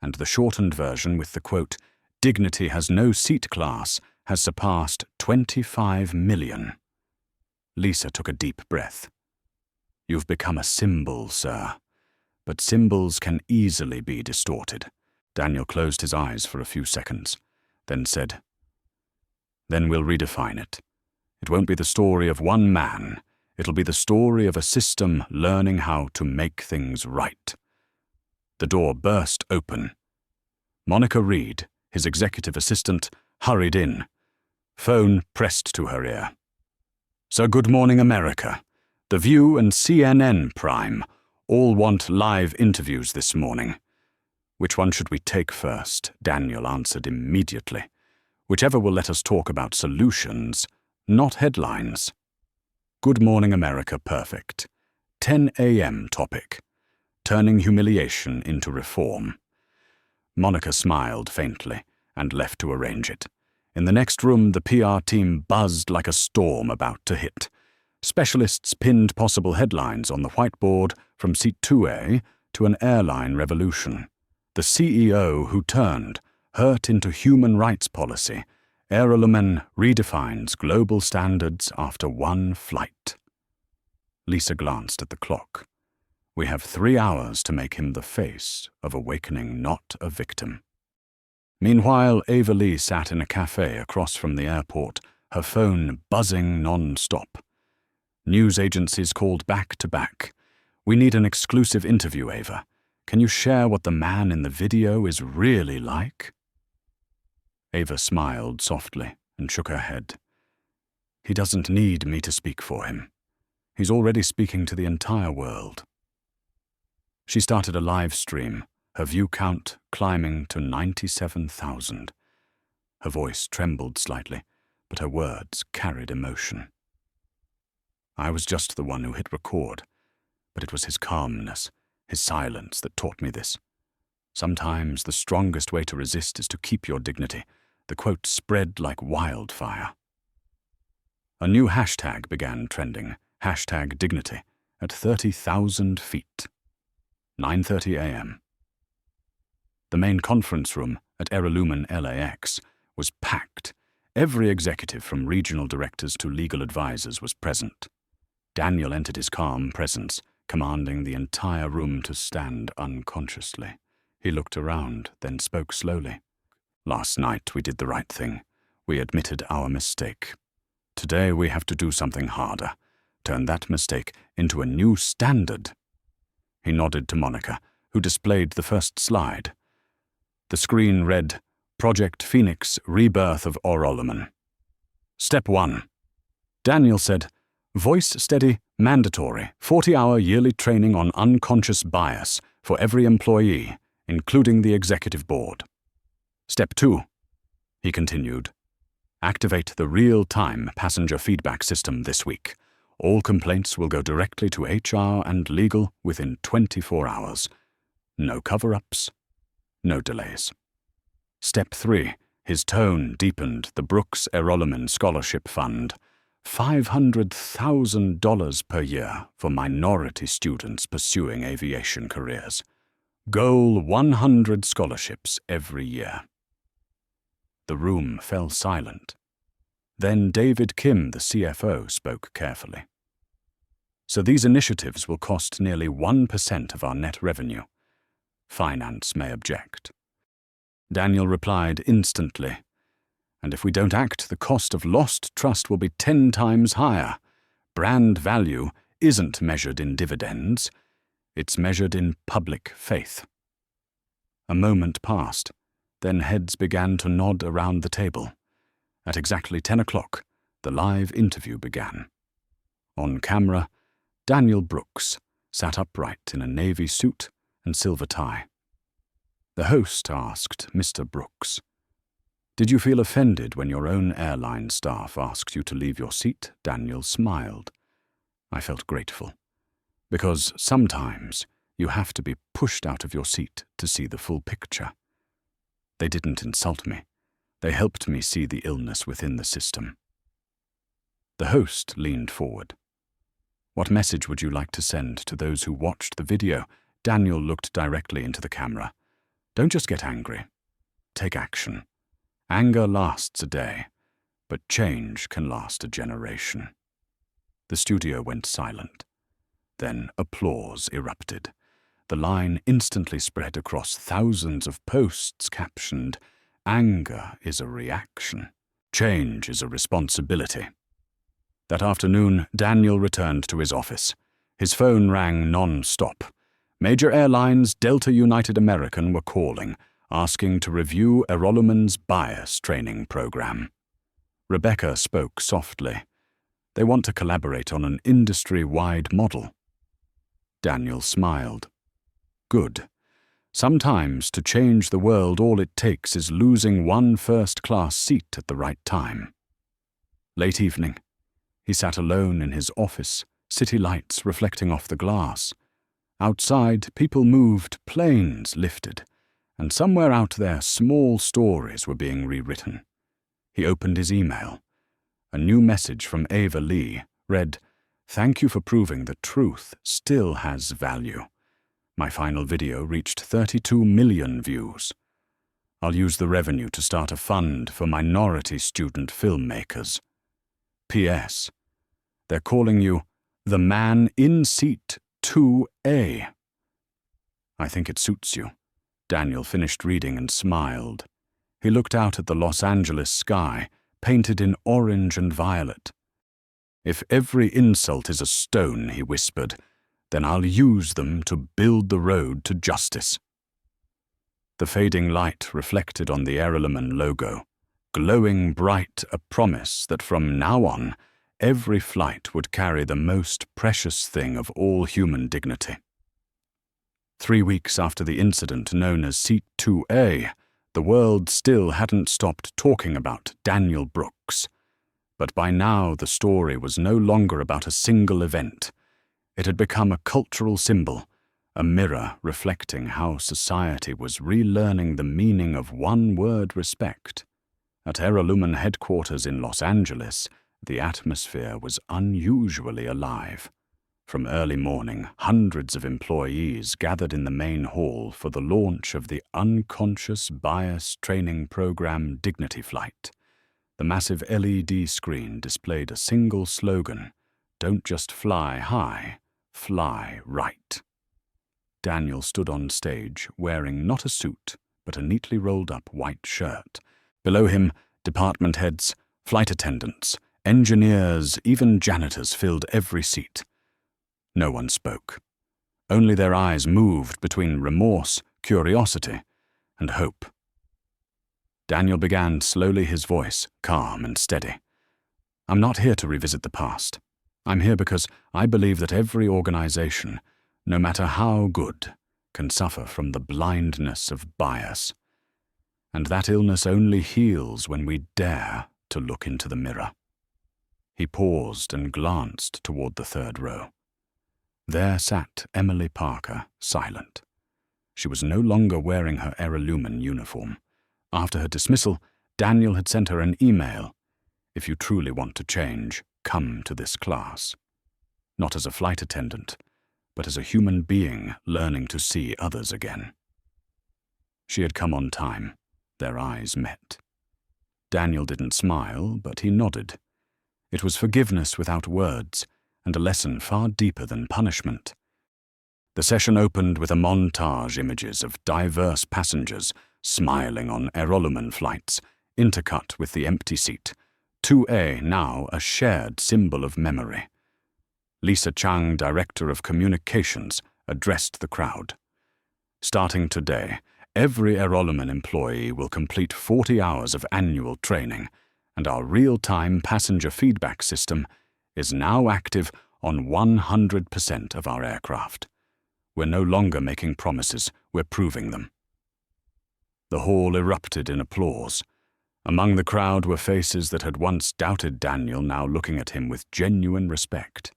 S1: and the shortened version with the quote, 'Dignity has no seat class,' has surpassed 25 million. Lisa took a deep breath. "You've become a symbol, sir. But symbols can easily be distorted." Daniel closed his eyes for a few seconds, then said, "Then we'll redefine it. It won't be the story of one man. It'll be the story of a system learning how to make things right." The door burst open. Monica Reed, his executive assistant, hurried in. phone pressed to her ear. "So Good Morning America, The View and CNN Prime all want live interviews this morning. Which one should we take first?" Daniel answered immediately. "Whichever will let us talk about solutions, not headlines." Good Morning America, perfect. 10 a.m. topic. Turning humiliation into reform. Monica smiled faintly and left to arrange it. In the next room, the PR team buzzed like a storm about to hit. Specialists pinned possible headlines on the whiteboard from seat 2A to an airline revolution. The CEO who turned, hurt into human rights policy. Airline redefines global standards after one flight. Lisa glanced at the clock. We have 3 hours to make him the face of awakening, not a victim. Meanwhile, Ava Lee sat in a cafe across from the airport, her phone buzzing non-stop. News agencies called back to back. "We need an exclusive interview, Ava. Can you share what the man in the video is really like?" Ava smiled softly and shook her head. "He doesn't need me to speak for him. He's already speaking to the entire world." She started a live stream, her view count climbing to 97,000. Her voice trembled slightly, but her words carried emotion. "I was just the one who hit record, but it was his calmness, his silence that taught me this. Sometimes the strongest way to resist is to keep your dignity." The quote spread like wildfire. A new hashtag began trending, #dignity, at 30,000 feet. 9:30 a.m. The main conference room at Airline LAX was packed. Every executive from regional directors to legal advisors was present. Daniel entered his calm presence, commanding the entire room to stand unconsciously. He looked around, then spoke slowly. "Last night we did the right thing. We admitted our mistake. Today we have to do something harder. Turn that mistake into a new standard." He nodded to Monica, who displayed the first slide. The screen read, "Project Phoenix, Rebirth of Airline. Step 1. Daniel said, "Voice steady, mandatory, 40-hour yearly training on unconscious bias for every employee, including the executive board. Step 2, he continued, "Activate the real-time passenger feedback system this week. All complaints will go directly to HR and legal within 24 hours. No cover-ups, no delays." Step 3, his tone deepened, the Brooks Airline Scholarship Fund. $500,000 per year for minority students pursuing aviation careers. Goal 100 scholarships every year. The room fell silent. Then David Kim, the CFO, spoke carefully. "So these initiatives will cost nearly 1% of our net revenue. Finance may object." Daniel replied instantly, "And if we don't act, the cost of lost trust will be 10 times higher. Brand value isn't measured in dividends. It's measured in public faith." A moment passed. Then heads began to nod around the table. At exactly 10 o'clock, the live interview began. On camera, Daniel Brooks sat upright in a navy suit and silver tie. The host asked Mr. Brooks, "Did you feel offended when your own airline staff asked you to leave your seat?" Daniel smiled. "I felt grateful. Because sometimes you have to be pushed out of your seat to see the full picture. They didn't insult me. They helped me see the illness within the system." The host leaned forward. "What message would you like to send to those who watched the video?" Daniel looked directly into the camera. "Don't just get angry. Take action. Anger lasts a day, but change can last a generation." The studio went silent. Then applause erupted. The line instantly spread across thousands of posts captioned, "Anger is a reaction. Change is a responsibility." That afternoon, Daniel returned to his office. His phone rang non-stop. Major airlines, Delta, United, American were calling, asking to review Airline's bias training program. Rebecca spoke softly. They want to collaborate on an industry-wide model. Daniel smiled. Good. Sometimes to change the world all it takes is losing one first-class seat at the right time. Late evening. He sat alone in his office, city lights reflecting off the glass. Outside, people moved, planes lifted, and somewhere out there small stories were being rewritten. He opened his email. A new message from Ava Lee read, "Thank you for proving that truth still has value. My final video reached 32 million views. I'll use the revenue to start a fund for minority student filmmakers. P.S. They're calling you the man in seat 2A. I think it suits you." Daniel finished reading and smiled. He looked out at the Los Angeles sky, painted in orange and violet. "If every insult is a stone," he whispered, "then I'll use them to build the road to justice." The fading light reflected on the Airline logo, glowing bright, a promise that from now on, every flight would carry the most precious thing of all human dignity. 3 weeks after the incident known as Seat 2A, the world still hadn't stopped talking about Daniel Brooks. But by now the story was no longer about a single event. It had become a cultural symbol, a mirror reflecting how society was relearning the meaning of one-word respect. At Airline headquarters in Los Angeles, the atmosphere was unusually alive. From early morning, hundreds of employees gathered in the main hall for the launch of the unconscious bias training program Dignity Flight. The massive LED screen displayed a single slogan, "Don't just fly high, fly right." Daniel stood on stage wearing not a suit, but a neatly rolled-up white shirt. Below him, department heads, flight attendants, engineers, even janitors filled every seat. No one spoke. Only their eyes moved between remorse, curiosity, and hope. Daniel began slowly, his voice calm and steady. "I'm not here to revisit the past. I'm here because I believe that every organization, no matter how good, can suffer from the blindness of bias. And that illness only heals when we dare to look into the mirror." He paused and glanced toward the third row. There sat Emily Parker, silent. She was no longer wearing her Airline uniform. After her dismissal, Daniel had sent her an email. "If you truly want to change, come to this class." Not as a flight attendant, but as a human being learning to see others again. She had come on time. Their eyes met. Daniel didn't smile, but he nodded. It was forgiveness without words, and a lesson far deeper than punishment. The session opened with a montage images of diverse passengers smiling on Airline flights, intercut with the empty seat. 2A now a shared symbol of memory. Lisa Chang, Director of Communications, addressed the crowd. "Starting today, every Airline employee will complete 40 hours of annual training, and our real-time passenger feedback system is now active on 100% of our aircraft. We're no longer making promises, we're proving them." The hall erupted in applause. Among the crowd were faces that had once doubted Daniel, now looking at him with genuine respect.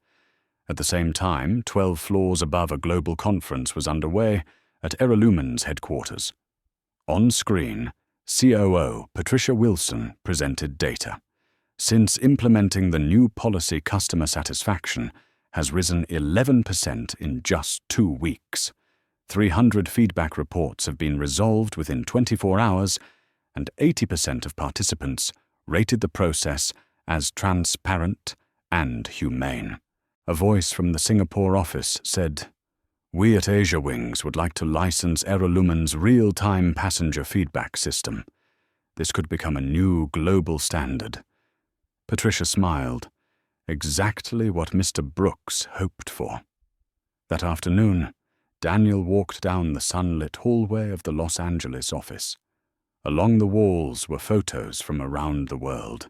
S1: At the same time, 12 floors above, a global conference was underway at Airline's headquarters. On screen, COO Patricia Wilson presented data. Since implementing the new policy, customer satisfaction has risen 11% in just 2 weeks. 300 feedback reports have been resolved within 24 hours, and 80% of participants rated the process as transparent and humane. A voice from the Singapore office said, "We at Asia Wings would like to license Airline's real-time passenger feedback system. This could become a new global standard." Patricia smiled. Exactly what Mr. Brooks hoped for. That afternoon, Daniel walked down the sunlit hallway of the Los Angeles office. Along the walls were photos from around the world.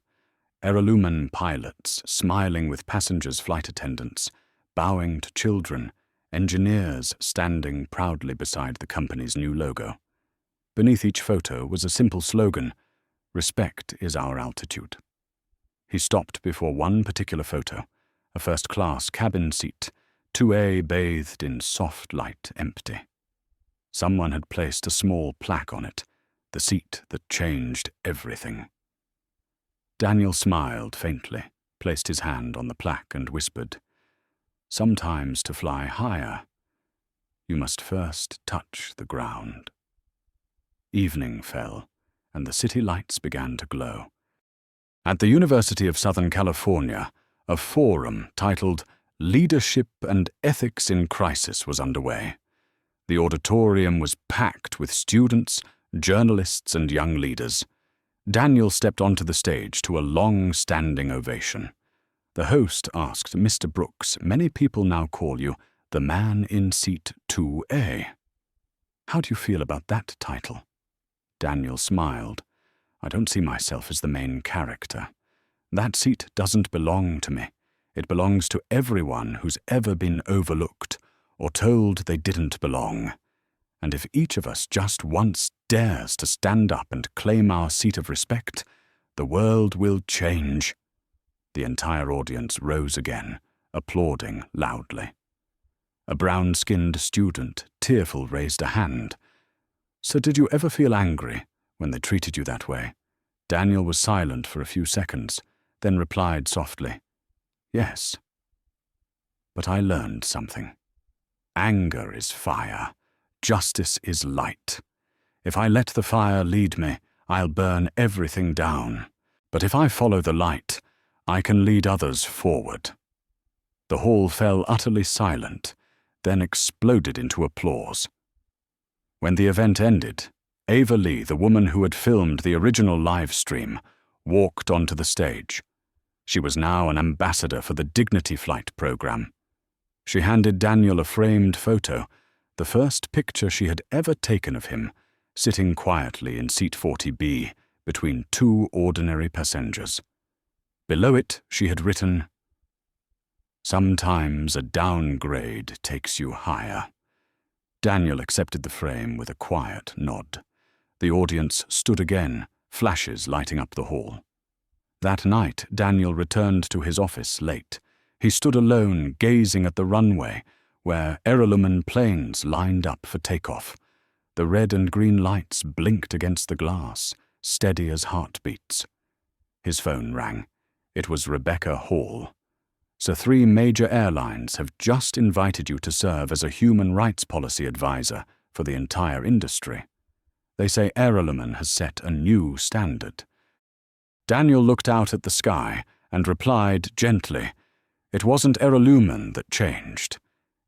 S1: airline pilots smiling with passengers, flight attendants, bowing to children, engineers standing proudly beside the company's new logo. Beneath each photo was a simple slogan, "Respect is our altitude." He stopped before one particular photo, a first-class cabin seat, 2A bathed in soft light, empty. Someone had placed a small plaque on it, the seat that changed everything. Daniel smiled faintly, placed his hand on the plaque and whispered, "Sometimes to fly higher, you must first touch the ground." Evening fell, and the city lights began to glow. At the University of Southern California, a forum titled "Leadership and Ethics in Crisis" was underway. The auditorium was packed with students, journalists, and young leaders. Daniel stepped onto the stage to a long-standing ovation. The host asked, "Mr. Brooks, many people now call you the man in seat 2A. How do you feel about that title?" Daniel smiled. "I don't see myself as the main character. That seat doesn't belong to me. It belongs to everyone who's ever been overlooked or told they didn't belong. And if each of us just once dares to stand up and claim our seat of respect, the world will change." The entire audience rose again, applauding loudly. A brown-skinned student, tearful, raised a hand. "So did you ever feel angry when they treated you that way?" Daniel was silent for a few seconds, then replied softly, "Yes. But I learned something. Anger is fire. Justice is light. If I let the fire lead me, I'll burn everything down. But if I follow the light, I can lead others forward." The hall fell utterly silent, then exploded into applause. When the event ended, Ava Lee, the woman who had filmed the original live stream, walked onto the stage. She was now an ambassador for the Dignity Flight program. She handed Daniel a framed photo, the first picture she had ever taken of him, sitting quietly in seat 40B between two ordinary passengers. Below it, she had written, "Sometimes a downgrade takes you higher." Daniel accepted the frame with a quiet nod. The audience stood again, flashes lighting up the hall. That night, Daniel returned to his office late. He stood alone, gazing at the runway, where airline planes lined up for takeoff. The red and green lights blinked against the glass, steady as heartbeats. His phone rang. It was Rebecca Hall. "So 3 major airlines have just invited you to serve as a human rights policy advisor for the entire industry. They say airline has set a new standard." Daniel looked out at the sky and replied gently, "It wasn't airline that changed.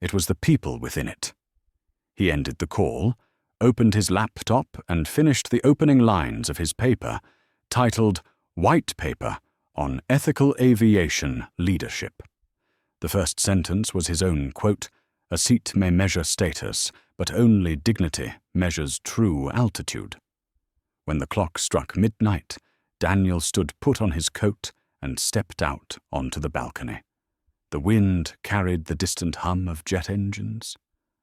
S1: It was the people within it." He ended the call, opened his laptop, and finished the opening lines of his paper, titled "White Paper on Ethical Aviation Leadership." The first sentence was his own quote, "A seat may measure status, but only dignity measures true altitude." When the clock struck midnight, Daniel stood put on his coat and stepped out onto the balcony. The wind carried the distant hum of jet engines.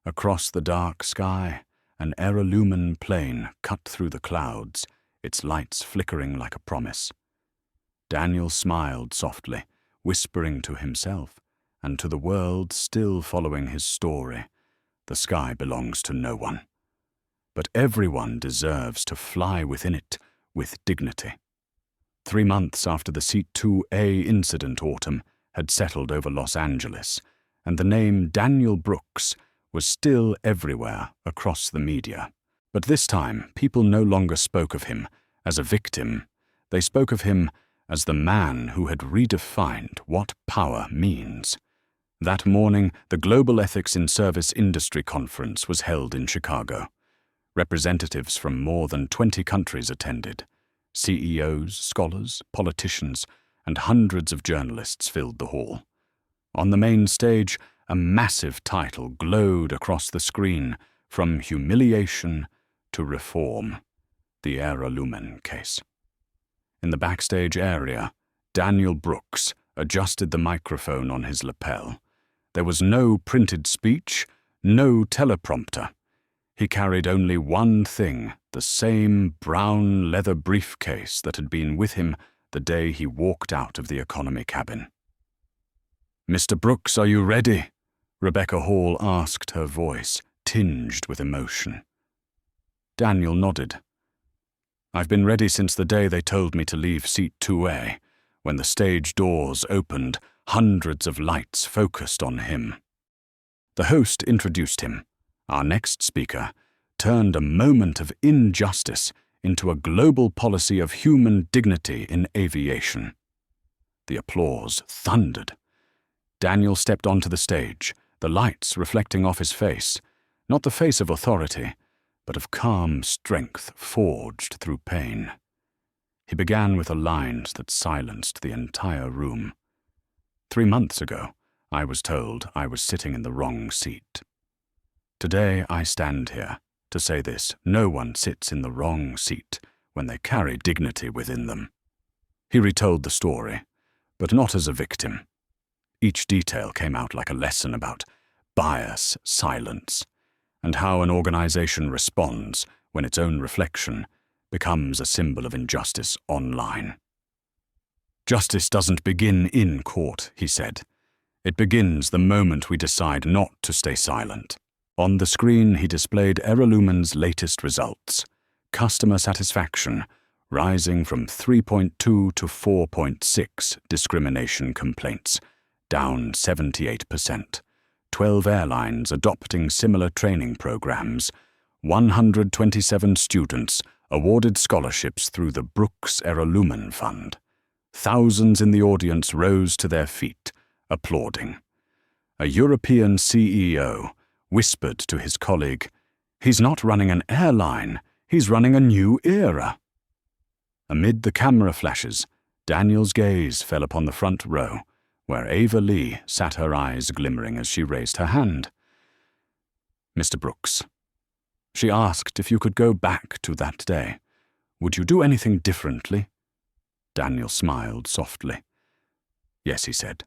S1: Across the dark sky, an airline plane cut through the clouds, its lights flickering like a promise. Daniel smiled softly, whispering to himself and to the world still following his story, "The sky belongs to no one. But everyone deserves to fly within it with dignity." 3 months after the Seat 2A incident, autumn had settled over Los Angeles, and the name Daniel Brooks was still everywhere across the media. But this time, people no longer spoke of him as a victim. They spoke of him as the man who had redefined what power means. That morning, the Global Ethics in Service Industry Conference was held in Chicago. Representatives from more than 20 countries attended. CEOs, scholars, politicians, and hundreds of journalists filled the hall. On the main stage, a massive title glowed across the screen, "From Humiliation to Reform: The Airline Case." In the backstage area, Daniel Brooks adjusted the microphone on his lapel. There was no printed speech, no teleprompter. He carried only one thing, the same brown leather briefcase that had been with him the day he walked out of the economy cabin. "Mr. Brooks, are you ready?" Rebecca Hall asked, her voice tinged with emotion. Daniel nodded. "I've been ready since the day they told me to leave seat 2A. When the stage doors opened, hundreds of lights focused on him." The host introduced him. Our next speaker turned a moment of injustice into a global policy of human dignity in aviation. The applause thundered. Daniel stepped onto the stage, the lights reflecting off his face, not the face of authority, but of calm strength forged through pain. He began with a line that silenced the entire room. 3 months ago, I was told I was sitting in the wrong seat. Today I stand here to say this: no one sits in the wrong seat when they carry dignity within them. He retold the story, but not as a victim. Each detail came out like a lesson about bias, silence, and how an organization responds when its own reflection becomes a symbol of injustice online. "Justice doesn't begin in court," he said. "It begins the moment we decide not to stay silent." On the screen, he displayed Airolumen's latest results. Customer satisfaction rising from 3.2 to 4.6 discrimination complaints, down 78%. 12 airlines adopting similar training programs. 127 students awarded scholarships through the Brooks Airolumen Fund. Thousands in the audience rose to their feet, applauding. A European CEO whispered to his colleague, "He's not running an airline, he's running a new era." Amid the camera flashes, Daniel's gaze fell upon the front row, where Ava Lee sat, her eyes glimmering as she raised her hand. "Mr. Brooks," she asked, "if you could go back to that day, would you do anything differently?" Daniel smiled softly. "Yes," he said.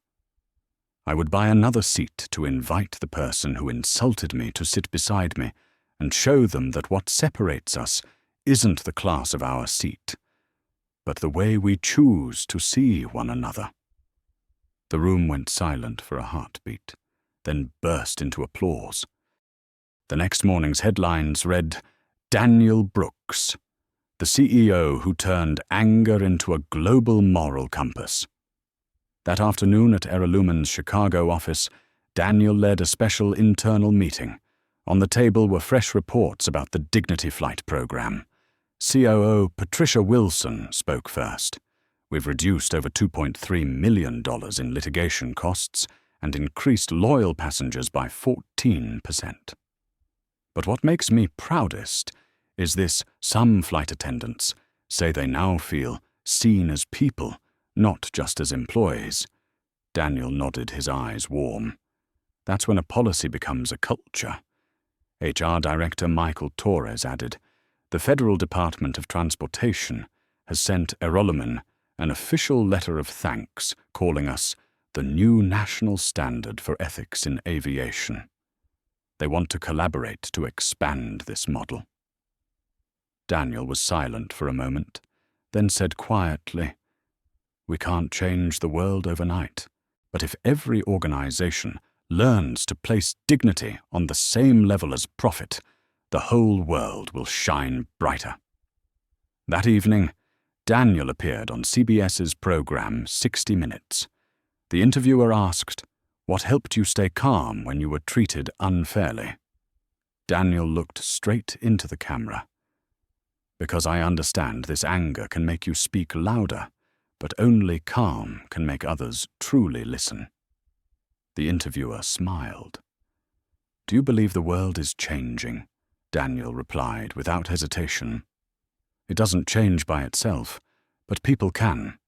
S1: "I would buy another seat to invite the person who insulted me to sit beside me and show them that what separates us isn't the class of our seat, but the way we choose to see one another." The room went silent for a heartbeat, then burst into applause. The next morning's headlines read, "Daniel Brooks, the CEO who turned anger into a global moral compass." That afternoon at Airolumen's Chicago office, Daniel led a special internal meeting. On the table were fresh reports about the Dignity Flight program. COO Patricia Wilson spoke first. "We've reduced over $2.3 million in litigation costs and increased loyal passengers by 14%. But what makes me proudest is this: some flight attendants say they now feel seen as people, not just as employees." Daniel nodded, his eyes warm. "That's when a policy becomes a culture." HR Director Michael Torres added, "The Federal Department of Transportation has sent Airolumen an official letter of thanks, calling us the new national standard for ethics in aviation. They want to collaborate to expand this model." Daniel was silent for a moment, then said quietly, "We can't change the world overnight, but if every organization learns to place dignity on the same level as profit, the whole world will shine brighter." That evening, Daniel appeared on CBS's program 60 Minutes. The interviewer asked, "What helped you stay calm when you were treated unfairly?" Daniel looked straight into the camera. "Because I understand this anger can make you speak louder, but only calm can make others truly listen." The interviewer smiled. "Do you believe the world is changing?" Daniel replied without hesitation. "It doesn't change by itself, but people can."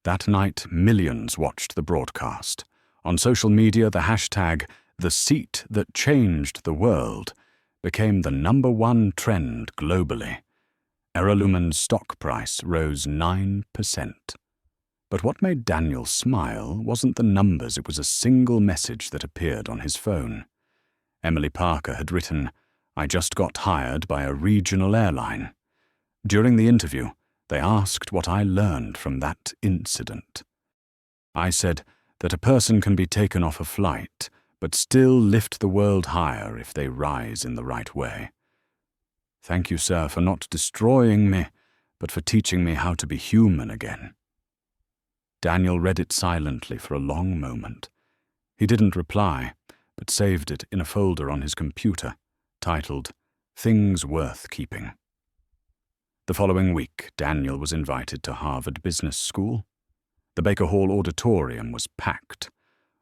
S1: That night, millions watched the broadcast. On social media, the hashtag "the seat that changed the world" became the #1 trend globally. Airolumen's stock price rose 9%. But what made Daniel smile wasn't the numbers, it was a single message that appeared on his phone. Emily Parker had written, "I just got hired by a regional airline." During the interview, they asked what I learned from that incident. I said that a person can be taken off a flight, but still lift the world higher if they rise in the right way. Thank you, sir, for not destroying me, but for teaching me how to be human again. Daniel read it silently for a long moment. He didn't reply, but saved it in a folder on his computer, titled Things Worth Keeping. The following week, Daniel was invited to Harvard Business School. The Baker Hall auditorium was packed.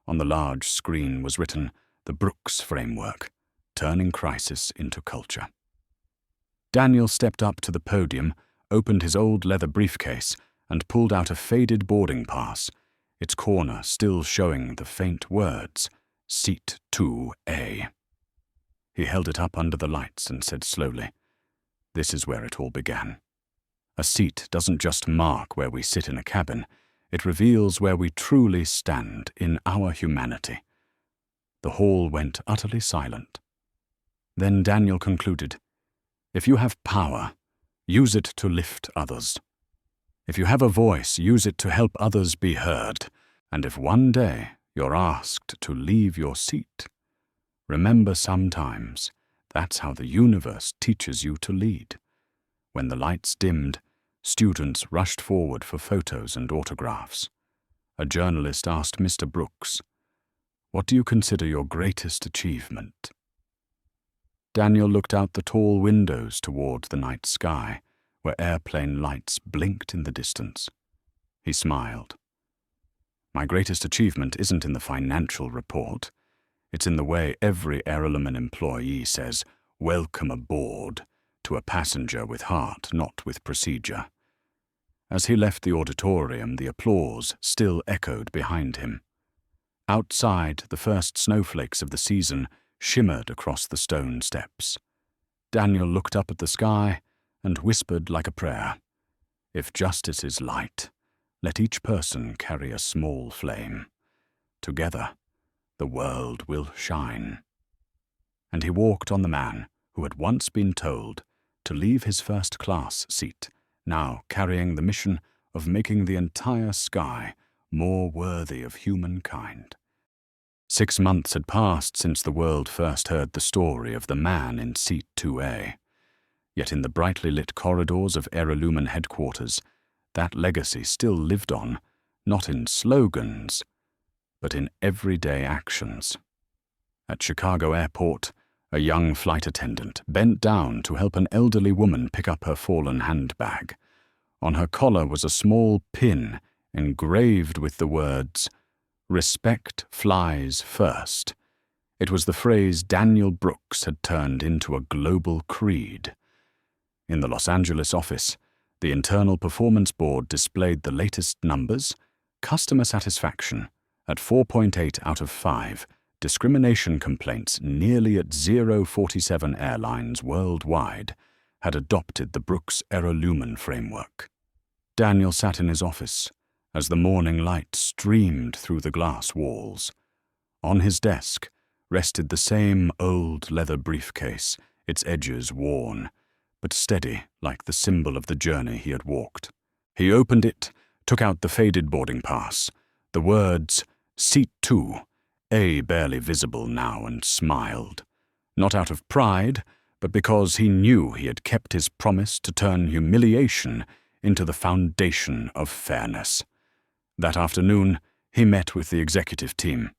S1: On the large screen was written, "The Brooks Framework, Turning Crisis into Culture." Daniel stepped up to the podium, opened his old leather briefcase, and pulled out a faded boarding pass, its corner still showing the faint words, Seat 2A. He held it up under the lights and said slowly, "This is where it all began. A seat doesn't just mark where we sit in a cabin, it reveals where we truly stand in our humanity." The hall went utterly silent. Then Daniel concluded, "If you have power, use it to lift others. If you have a voice, use it to help others be heard. And if one day you're asked to leave your seat, remember sometimes that's how the universe teaches you to lead." When the lights dimmed, students rushed forward for photos and autographs. A journalist asked Mr. Brooks, "What do you consider your greatest achievement?" Daniel looked out the tall windows toward the night sky, where airplane lights blinked in the distance. He smiled. "My greatest achievement isn't in the financial report. It's in the way every airline employee says, 'Welcome aboard,' to a passenger with heart, not with procedure." As he left the auditorium, the applause still echoed behind him. Outside, the first snowflakes of the season shimmered across the stone steps. Daniel looked up at the sky and whispered like a prayer, "If justice is light, let each person carry a small flame. Together, the world will shine." And he walked on the man who had once been told to leave his first-class seat, now carrying the mission of making the entire sky more worthy of humankind. 6 months had passed since the world first heard the story of the man in seat 2A. Yet in the brightly lit corridors of Aerolumen headquarters, that legacy still lived on, not in slogans, but in everyday actions. At Chicago Airport, a young flight attendant bent down to help an elderly woman pick up her fallen handbag. On her collar was a small pin engraved with the words, "Respect flies first." It was the phrase Daniel Brooks had turned into a global creed. In the Los Angeles office, the internal performance board displayed the latest numbers. Customer satisfaction at 4.8 out of 5, discrimination complaints nearly at 0.47 airlines worldwide had adopted the Brooks Aerolumen framework. Daniel sat in his office as the morning light streamed through the glass walls. On his desk rested the same old leather briefcase, its edges worn, but steady like the symbol of the journey he had walked. He opened it, took out the faded boarding pass, the words, "Seat 2, A barely visible now," and smiled. Not out of pride, but because he knew he had kept his promise to turn humiliation into the foundation of fairness. That afternoon, he met with the executive team.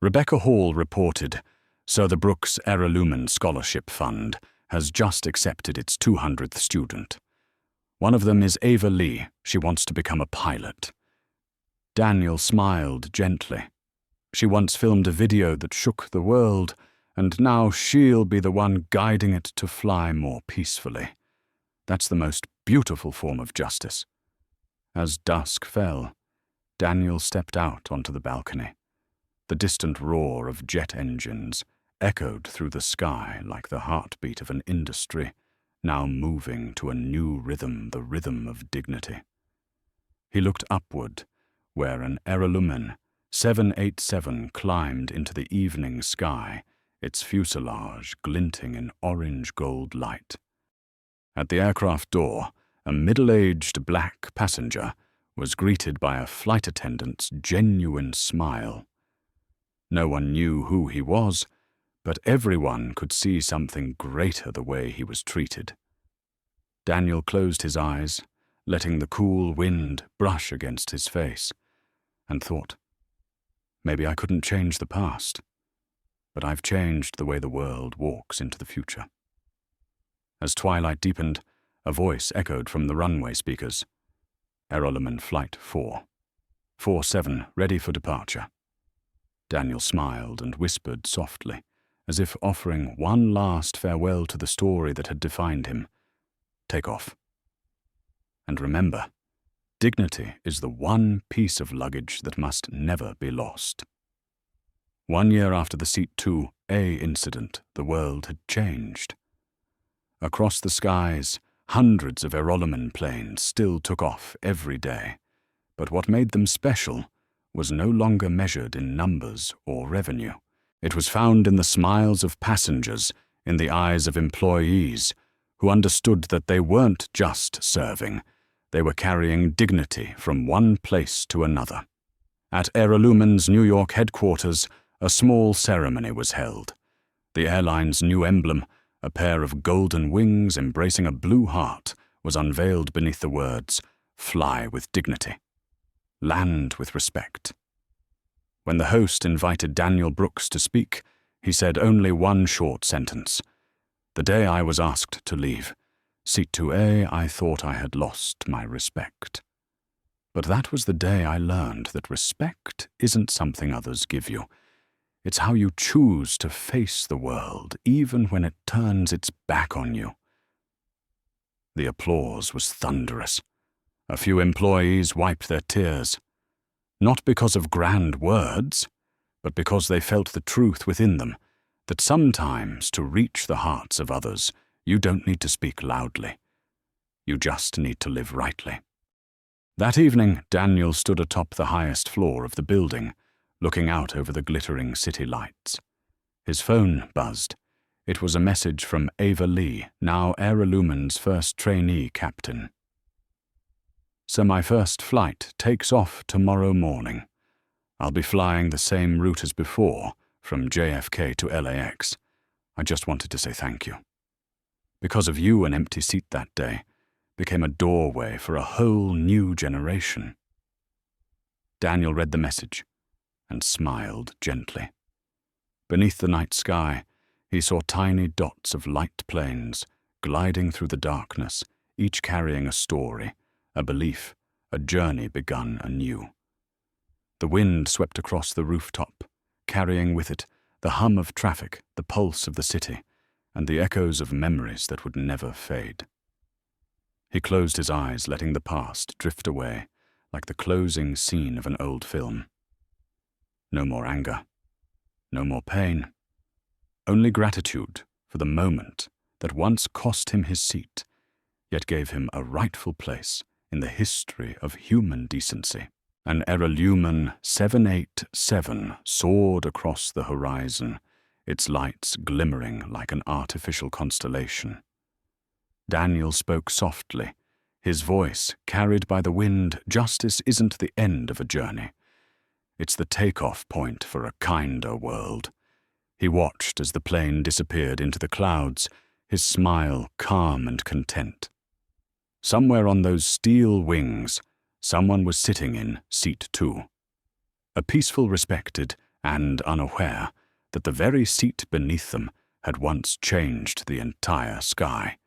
S1: Rebecca Hall reported, "So the Brooks Aerolumen Scholarship Fund has just accepted its 200th student. One of them is Ava Lee. She wants to become a pilot." Daniel smiled gently. She once filmed a video that shook the world, and now she'll be the one guiding it to fly more peacefully. That's the most beautiful form of justice. As dusk fell, Daniel stepped out onto the balcony. The distant roar of jet engines echoed through the sky like the heartbeat of an industry, now moving to a new rhythm, the rhythm of dignity. He looked upward where an airlumen 787 climbed into the evening sky, its fuselage glinting in orange-gold light. At the aircraft door, a middle-aged black passenger was greeted by a flight attendant's genuine smile. No one knew who he was, but everyone could see something greater the way he was treated. Daniel closed his eyes, letting the cool wind brush against his face, and thought, maybe I couldn't change the past, but I've changed the way the world walks into the future. As twilight deepened, a voice echoed from the runway speakers. Airline Flight 4. 47, ready for departure. Daniel smiled and whispered softly, as if offering one last farewell to the story that had defined him. Take off. And remember, dignity is the one piece of luggage that must never be lost. 1 year after the Seat 2A incident, the world had changed. Across the skies, hundreds of airline planes still took off every day, but what made them special was no longer measured in numbers or revenue. It was found in the smiles of passengers, in the eyes of employees, who understood that they weren't just serving, they were carrying dignity from one place to another. At Airlumen's New York headquarters, a small ceremony was held. The airline's new emblem, a pair of golden wings embracing a blue heart, was unveiled beneath the words, "Fly with dignity. Land with respect." When the host invited Daniel Brooks to speak, he said only one short sentence. The day I was asked to leave, Seat 2A, I thought I had lost my respect. But that was the day I learned that respect isn't something others give you. It's how you choose to face the world, even when it turns its back on you. The applause was thunderous. A few employees wiped their tears, not because of grand words, but because they felt the truth within them, that sometimes to reach the hearts of others, you don't need to speak loudly. You just need to live rightly. That evening, Daniel stood atop the highest floor of the building, looking out over the glittering city lights. His phone buzzed. It was a message from Ava Lee, now Airlumen's first trainee captain. So my first flight takes off tomorrow morning. I'll be flying the same route as before, from JFK to LAX. I just wanted to say thank you. Because of you, an empty seat that day became a doorway for a whole new generation. Daniel read the message and smiled gently. Beneath the night sky, he saw tiny dots of light planes gliding through the darkness, each carrying a story, a belief, a journey begun anew. The wind swept across the rooftop, carrying with it the hum of traffic, the pulse of the city, and the echoes of memories that would never fade. He closed his eyes, letting the past drift away, like the closing scene of an old film. No more anger, no more pain, only gratitude for the moment that once cost him his seat, yet gave him a rightful place in the history of human decency. An Airlumen 787 soared across the horizon, its lights glimmering like an artificial constellation. Daniel spoke softly, his voice carried by the wind. Justice isn't the end of a journey. It's the takeoff point for a kinder world. He watched as the plane disappeared into the clouds, his smile calm and content. Somewhere on those steel wings, someone was sitting in Seat 2. A peaceful, respected, and unaware that the very seat beneath them had once changed the entire sky.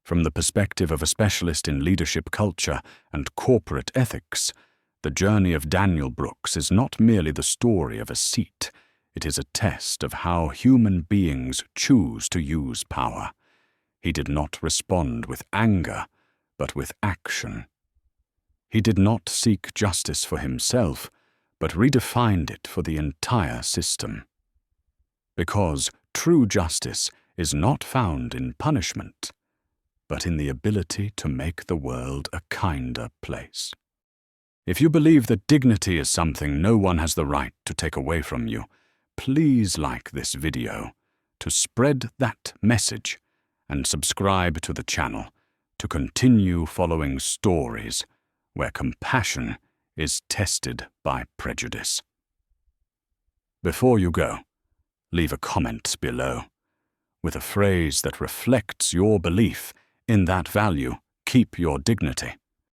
S1: From the perspective of a specialist in leadership culture and corporate ethics, the journey of Daniel Brooks is not merely the story of a seat. It is a test of how human beings choose to use power. He did not respond with anger, but with action. He did not seek justice for himself, but redefined it for the entire system. Because true justice is not found in punishment, but in the ability to make the world a kinder place. If you believe that dignity is something no one has the right to take away from you, please like this video to spread that message and subscribe to the channel to continue following stories where compassion is tested by prejudice. Before you go, leave a comment below with a phrase that reflects your belief in that value. Keep your dignity.